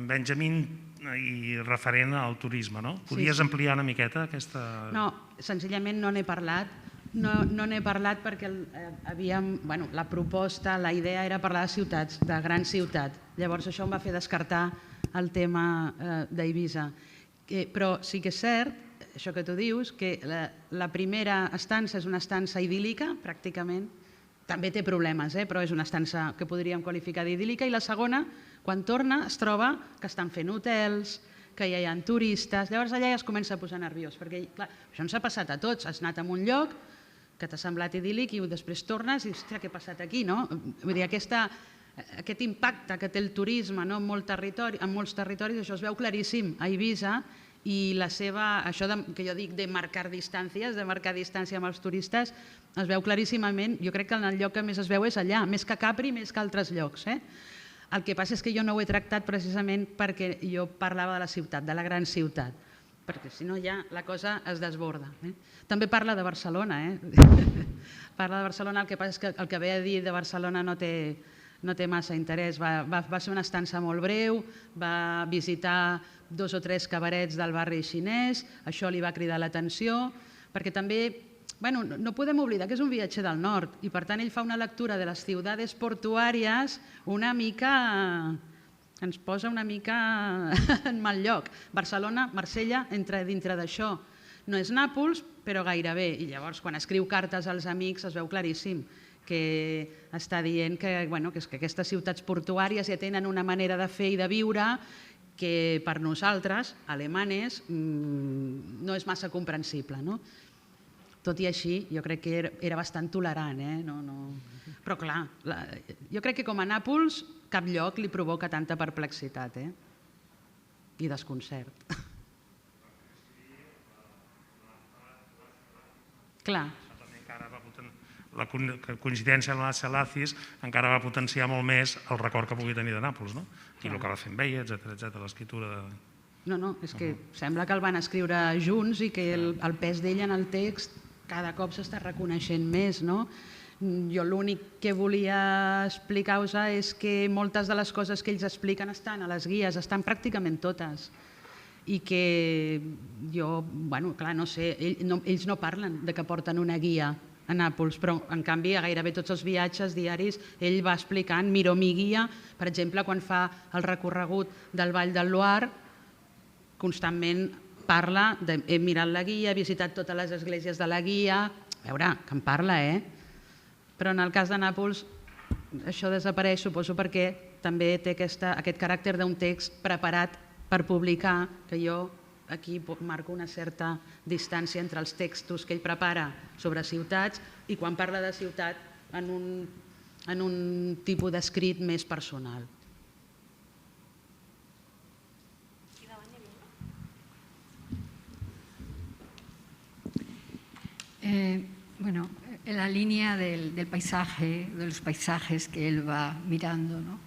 Benjamin i referent al turisme, no? Podries ampliar una miqueta aquesta... No, senzillament no n'he parlat. No n'he parlat perquè la proposta, la idea era parlar de ciutats, de gran ciutat. Llavors això em va fer descartar el tema d'Eivissa. Però sí que és cert, això que tu dius, que la primera estança és una estança idíl·lica, pràcticament. També té problemes, però és una estança que podríem qualificar d'idíl·lica. I la segona, quan torna, es troba que estan fent hotels, que ja hi ha turistes. Llavors allà ja es comença a posar nerviós, perquè clar, això ens ha passat a tots. Has anat a un lloc que t'ha semblat idíl·lic i després tornes i, ostres, què ha passat aquí, no? Vull dir, aquest impacte que té el turisme en molts territoris, això es veu claríssim a Eivissa, i això que jo dic de marcar distàncies, de marcar distància amb els turistes, es veu claríssimament. Jo crec que el lloc que més es veu és allà, més que Capri, més que altres llocs. El que passa és que jo no ho he tractat precisament perquè jo parlava de la ciutat, de la gran ciutat, perquè si no ja la cosa es desborda. També parla de Barcelona. Parla de Barcelona, el que passa és que el que ve a dir de Barcelona no té massa interès. Va ser una estança molt breu, va visitar 2 o 3 cabarets del barri xinès, això li va cridar l'atenció, perquè també no podem oblidar que és un viatger del nord i per tant ell fa una lectura de les ciutats portuàries una mica... ens posa una mica en mal lloc. Barcelona, Marsella, entra dintre d'això. No és Nàpols, però gairebé. I llavors, quan escriu cartes als amics, es veu claríssim que està dient que aquestes ciutats portuàries ja tenen una manera de fer i de viure que per nosaltres, alemanes, no és massa comprensible. Tot i així, jo crec que era bastant tolerant. Però clar, jo crec que com a Nàpols cap lloc li provoca tanta perplexitat i desconcert. Clar. La coincidència amb les Salacis encara va potenciar molt més el record que pugui tenir de Nàpols, no? I el que va fer amb ella, etc. l'escriptura... No, és que sembla que el van escriure junts i que el pes d'ella en el text cada cop s'està reconeixent més, no? Jo l'únic que volia explicar-vos és que moltes de les coses que ells expliquen estan a les guies, estan pràcticament totes. I que jo, clar, no sé, ells no parlen de que porten una guia a Nàpols, però en canvi a gairebé tots els viatges diaris ell va explicant, miro mi guia, per exemple, quan fa el recorregut del Vall del Loire, constantment parla de he mirat la guia, he visitat totes les esglésies de la guia, a veure, que en parla, però en el cas de Nàpols això desapareix, suposo perquè també té aquest caràcter d'un text preparat per publicar, que jo aquí marco una certa distància entre els textos que ell prepara sobre ciutats i quan parla de ciutat en un tipus d'escrit més personal. Bueno, en la línea del paisaje, de los paisajes que él va mirando, ¿no?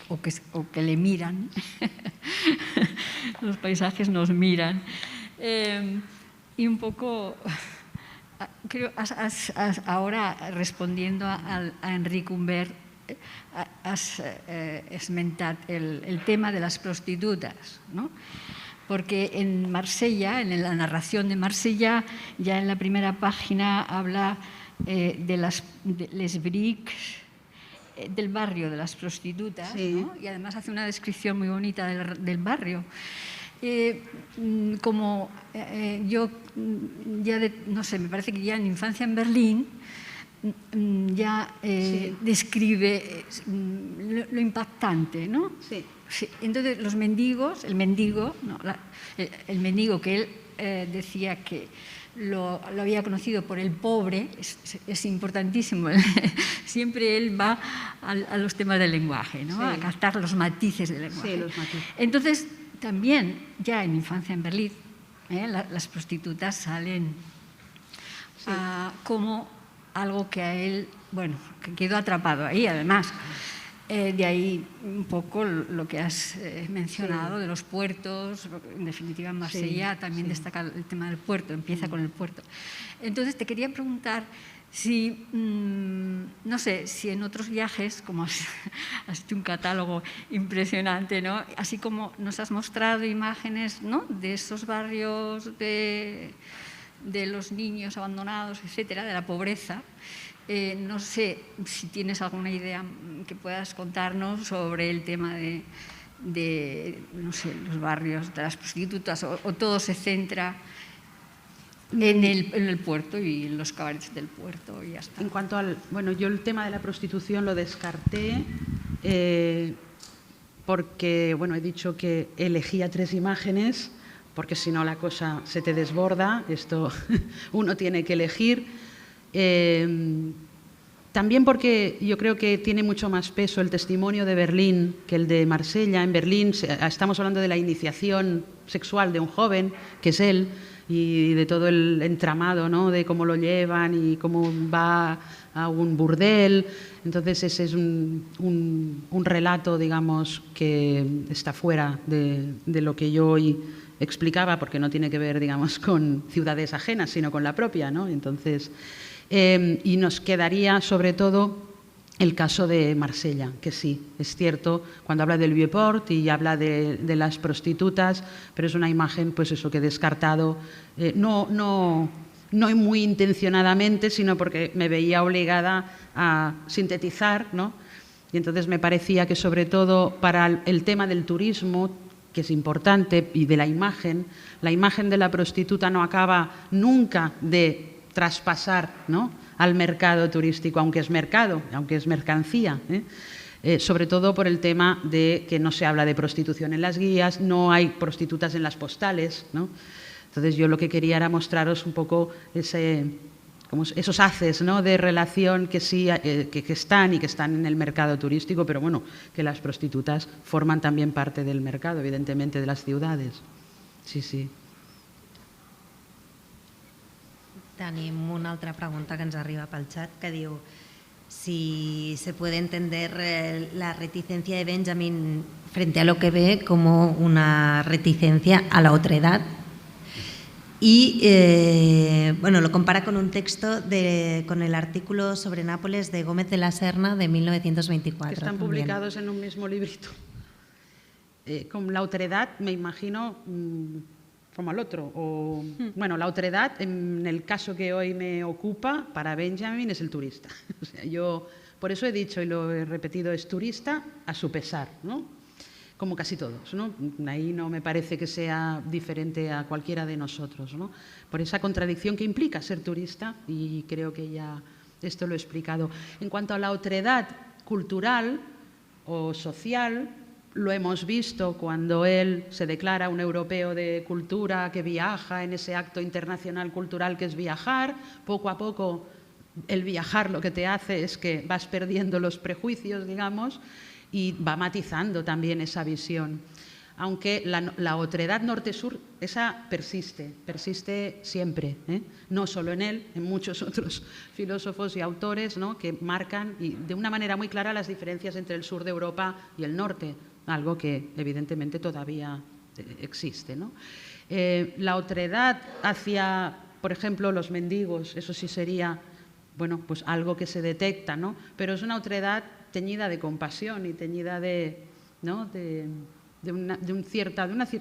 o que le miran, los paisajes nos miran. Y un poco, creo, ahora respondiendo a Enric Humbert, has esmentat el tema de las prostitutas, ¿no? Porque en Marsella, en la narración de Marsella, ya en la primera página habla de les brics, del barrio de las prostitutas, sí, ¿no? Y además hace una descripción muy bonita del barrio. Como yo ya, no sé, me parece que ya en Infancia en Berlín ya sí, describe lo impactante, ¿no? Sí. Sí. Entonces, los mendigos, el mendigo que él decía que lo había conocido por el pobre, es importantísimo. Siempre él va a los temas del lenguaje, ¿no? Sí. A captar los matices del lenguaje. Sí, los matices. Entonces, también ya en Infancia en Berlín, las prostitutas salen sí, como algo que a él, bueno, que quedó atrapado ahí, además. De ahí un poco lo que has mencionado, sí, de los puertos. En definitiva, en Marsella sí, también sí, destaca el tema del puerto, empieza con el puerto. Entonces, te quería preguntar si, no sé, si en otros viajes, como has hecho un catálogo impresionante, ¿no? Así como nos has mostrado imágenes, ¿no?, de esos barrios de los niños abandonados, etcétera, de la pobreza. No sé si tienes alguna idea que puedas contarnos sobre el tema de no sé, los barrios de las prostitutas, o todo se centra en el puerto y en los cabarets del puerto y ya está. En cuanto al, bueno, yo el tema de la prostitución lo descarté porque, bueno, he dicho que elegía 3 imágenes, porque si no la cosa se te desborda, esto uno tiene que elegir. También porque yo creo que tiene mucho más peso el testimonio de Berlín que el de Marsella. En Berlín estamos hablando de la iniciación sexual de un joven, que es él, y de todo el entramado, ¿no?, de cómo lo llevan y cómo va a un burdel. Entonces ese es un relato, digamos, que está fuera de lo que yo hoy explicaba, porque no tiene que ver, digamos, con ciudades ajenas, sino con la propia, ¿no? Entonces, y nos quedaría sobre todo el caso de Marsella, que sí, es cierto, cuando habla del Vieux-Port y habla de las prostitutas, pero es una imagen, pues eso, que he descartado, no muy intencionadamente, sino porque me veía obligada a sintetizar, ¿no? Y entonces me parecía que sobre todo para el tema del turismo, que es importante, y de la imagen de la prostituta no acaba nunca de traspasar, ¿no?, al mercado turístico, aunque es mercado, aunque es mercancía, sobre todo por el tema de que no se habla de prostitución en las guías, no hay prostitutas en las postales, ¿no? Entonces yo lo que quería era mostraros un poco esos haces, ¿no?, de relación que sí que están y que están en el mercado turístico, pero bueno, que las prostitutas forman también parte del mercado, evidentemente, de las ciudades. Sí, sí. Tenim una altra pregunta que ens arriba pel xat que diu si se puede entender la reticencia de Benjamin frente a lo que ve como una reticencia a la otredad y bueno, lo compara con un texto con el artículo sobre Nápoles de Gómez de la Serna de 1924. Que están también publicados en un mismo librito. Con la otredad me imagino como al otro. Bueno, la otredad, en el caso que hoy me ocupa, para Benjamin es el turista. O sea, yo, por eso he dicho y lo he repetido, es turista a su pesar, ¿no? Como casi todos, ¿no? Ahí no me parece que sea diferente a cualquiera de nosotros, ¿no? Por esa contradicción que implica ser turista, y creo que ya esto lo he explicado. En cuanto a la otredad cultural o social, lo hemos visto cuando él se declara un europeo de cultura que viaja en ese acto internacional cultural que es viajar. Poco a poco el viajar lo que te hace es que vas perdiendo los prejuicios, digamos, y va matizando también esa visión. Aunque la otredad norte-sur, esa persiste siempre, no solo en él, en muchos otros filósofos y autores, ¿no?, que marcan de una manera muy clara las diferencias entre el sur de Europa y el norte, algo que evidentemente todavía existe, ¿no? La otredad hacia, por ejemplo, los mendigos, eso sí sería, bueno, pues algo que se detecta, ¿no? Pero es una otredad teñida de compasión y teñida ¿no?,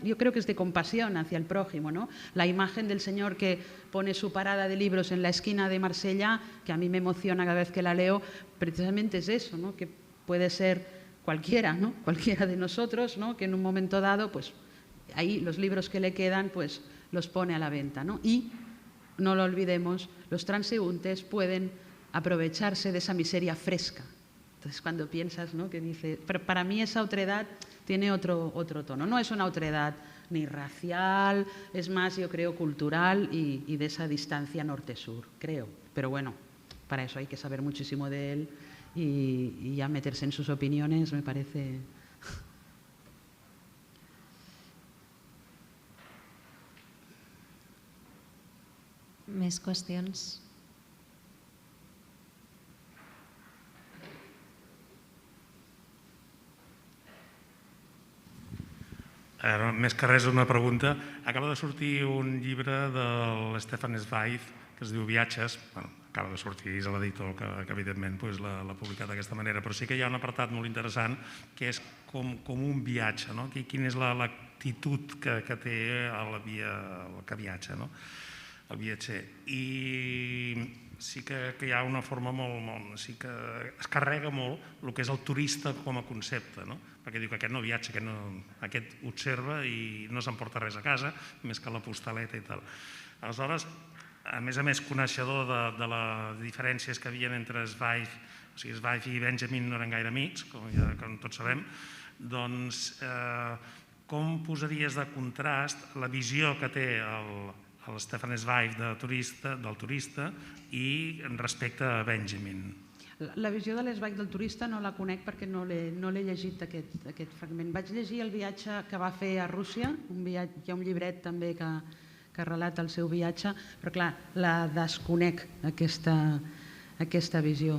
yo creo que es de compasión hacia el prójimo, ¿no? La imagen del señor que pone su parada de libros en la esquina de Marsella, que a mí me emociona cada vez que la leo, precisamente es eso, ¿no?, que puede ser cualquiera, ¿no?, cualquiera de nosotros, ¿no?, que en un momento dado, pues ahí los libros que le quedan, pues los pone a la venta, ¿no? Y no lo olvidemos, los transeúntes pueden aprovecharse de esa miseria fresca. Entonces, cuando piensas, ¿no?, que dice, pero para mí esa otredad tiene otro tono. No es una otredad ni racial, es más, yo creo, cultural y de esa distancia norte-sur, creo. Pero bueno, para eso hay que saber muchísimo de él y ya meterse en sus opiniones me parece... Més qüestions? Més que res una pregunta. Acaba de sortir un llibre de l'Stefan Zweig que es diu Viatges. Acaba de sortir, és l'editor que evidentment l'ha publicat d'aquesta manera, però sí que hi ha un apartat molt interessant que és com un viatge, no? Quina és l'actitud que té el que viatja, no?, el viatger. I sí que hi ha una forma molt... sí que es carrega molt el que és el turista com a concepte, no? Perquè diu que aquest no viatja, aquest observa i no s'emporta res a casa, més que la postaleta i tal. Aleshores, a més coneixedor de les diferències que hi havia entre Zweig, o sigui, Zweig i Benjamin no eren gaire amics, com tots sabem, doncs com posaries de contrast la visió que té el Stefan Zweig del turista i respecte a Benjamin? La visió de l'Zweig del turista no la conec perquè no l'he llegit aquest fragment. Vaig llegir el viatge que va fer a Rússia, hi ha un llibret també que relata el seu viatge, però clar, la desconec aquesta visió.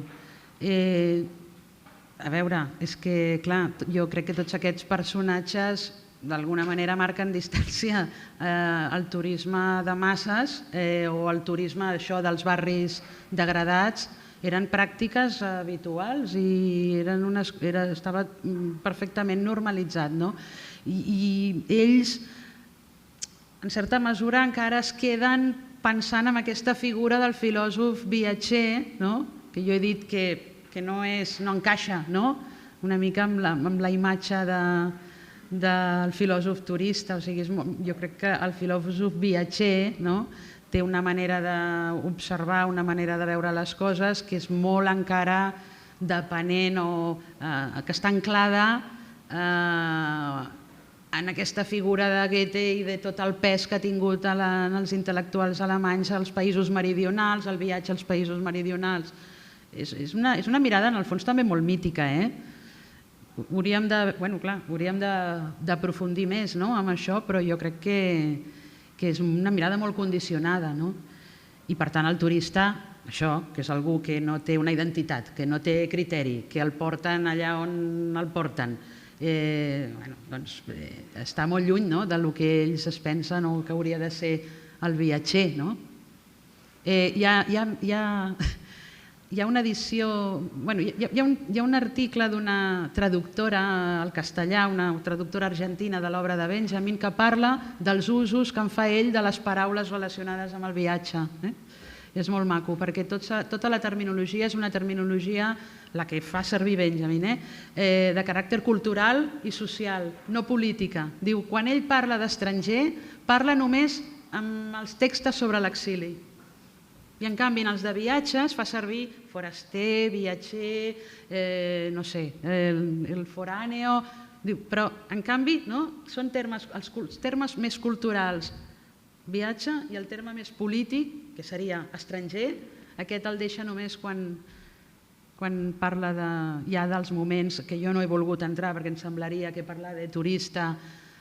A veure, és que clar, jo crec que tots aquests personatges d'alguna manera marquen distància al turisme de masses o al turisme dels barris degradats. Eren pràctiques habituals i estava perfectament normalitzat, no? I ells, en certa mesura, encara es queden pensant en aquesta figura del filòsof viatger, que jo he dit que no encaixa una mica amb la imatge del filòsof turista. Jo crec que el filòsof viatger té una manera d'observar, una manera de veure les coses que és molt encara depenent o que està anclada en aquesta figura de Goethe i de tot el pes que ha tingut en els intel·lectuals alemanys als països meridionals, el viatge als països meridionals. És una mirada, en el fons, també molt mítica. Hauríem d'aprofundir més en això, però jo crec que és una mirada molt condicionada. I per tant el turista, això, que és algú que no té una identitat, que no té criteri, que el porten allà on el porten, està molt lluny del que ells es pensen o que hauria de ser el viatger. Hi ha una edició, hi ha un article d'una traductora al castellà, una traductora argentina de l'obra de Benjamin, que parla dels usos que en fa ell de les paraules relacionades amb el viatge. És molt maco, perquè tota la terminologia és una terminologia, la que fa servir Benjamin, de caràcter cultural i social, no política. Diu, quan ell parla d'estranger, parla només amb els textos sobre l'exili. I en canvi, en els de viatges fa servir foraster, viatger, no sé, el foráneo, Diu, però, en canvi, són els termes més culturals, viatge, i el terme més polític, que seria estranger, aquest el deixa només quan parla ja dels moments que jo no he volgut entrar, perquè em semblaria que parlar de turista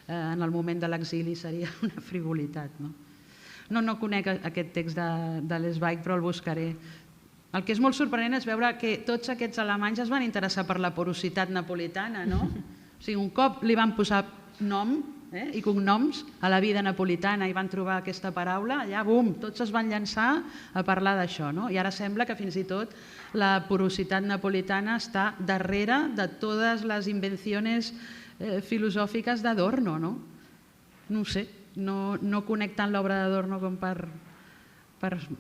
en el moment de l'exili seria una frivolitat. No conec aquest text de l'Zweig, però el buscaré. El que és molt sorprenent és veure que tots aquests alemanys es van interessar per la porositat napolitana, no? O sigui, un cop li van posar nom i cognoms a la vida napolitana i van trobar aquesta paraula, allà, bum, tots es van llançar a parlar d'això, no? I ara sembla que fins i tot la porositat napolitana està darrere de totes les invencions filosòfiques d'Adorno, no? No ho sé, no conec tant l'obra d'Adorno com per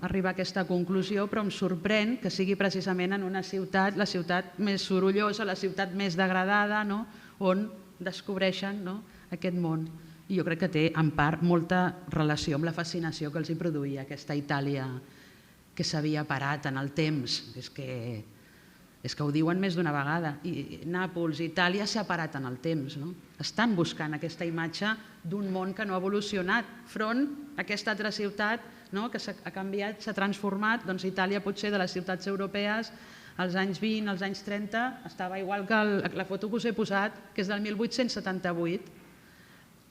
arribar a aquesta conclusió, però em sorprèn que sigui precisament en una ciutat, la ciutat més sorollosa, la ciutat més degradada, on descobreixen aquest món. I jo crec que té, en part, molta relació amb la fascinació que els hi produïa aquesta Itàlia que s'havia parat en el temps. És que ho diuen més d'una vegada. I Nàpols, Itàlia, s'ha parat en el temps. Estan buscant aquesta imatge d'un món que no ha evolucionat front a aquesta altra ciutat que ha canviat, s'ha transformat. Doncs Itàlia potser de les ciutats europees als anys 20, als anys 30, estava igual que la foto que us he posat, que és del 1878.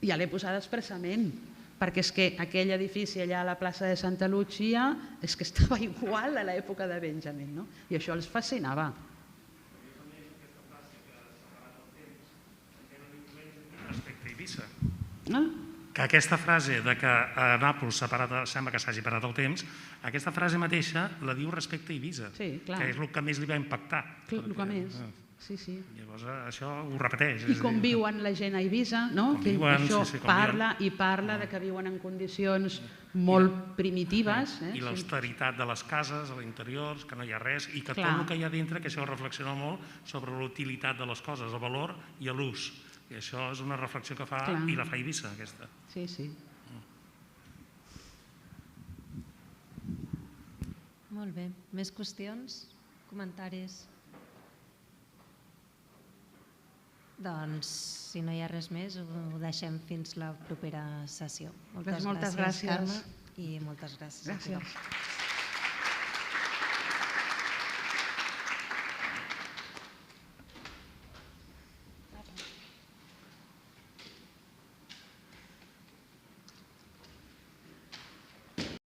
Ja l'he posada expressament, perquè és que aquell edifici allà a la plaça de Santa Lucia és que estava igual a l'època de Benjamin, i això els fascinava. Respecte a Eivissa. Que aquesta frase de que a Nàpols sembla que s'hagi parat el temps, aquesta frase mateixa la diu respecte a Eivissa, que és el que més li va impactar. El que més, sí. Llavors això ho repeteix. I com viuen la gent a Eivissa, que això parla que viuen en condicions molt primitives. I l'austeritat de les cases, a l'interior, que no hi ha res, i que tot el que hi ha dintre, que això reflexiona molt sobre l'utilitat de les coses, el valor i l'ús. I això és una reflexió que fa, i la fa Eivissa, aquesta. Sí. Molt bé. Més qüestions? Comentaris? Doncs, si no hi ha res més, ho deixem fins la propera sessió. Moltes gràcies, Carme, i moltes gràcies. Gràcies.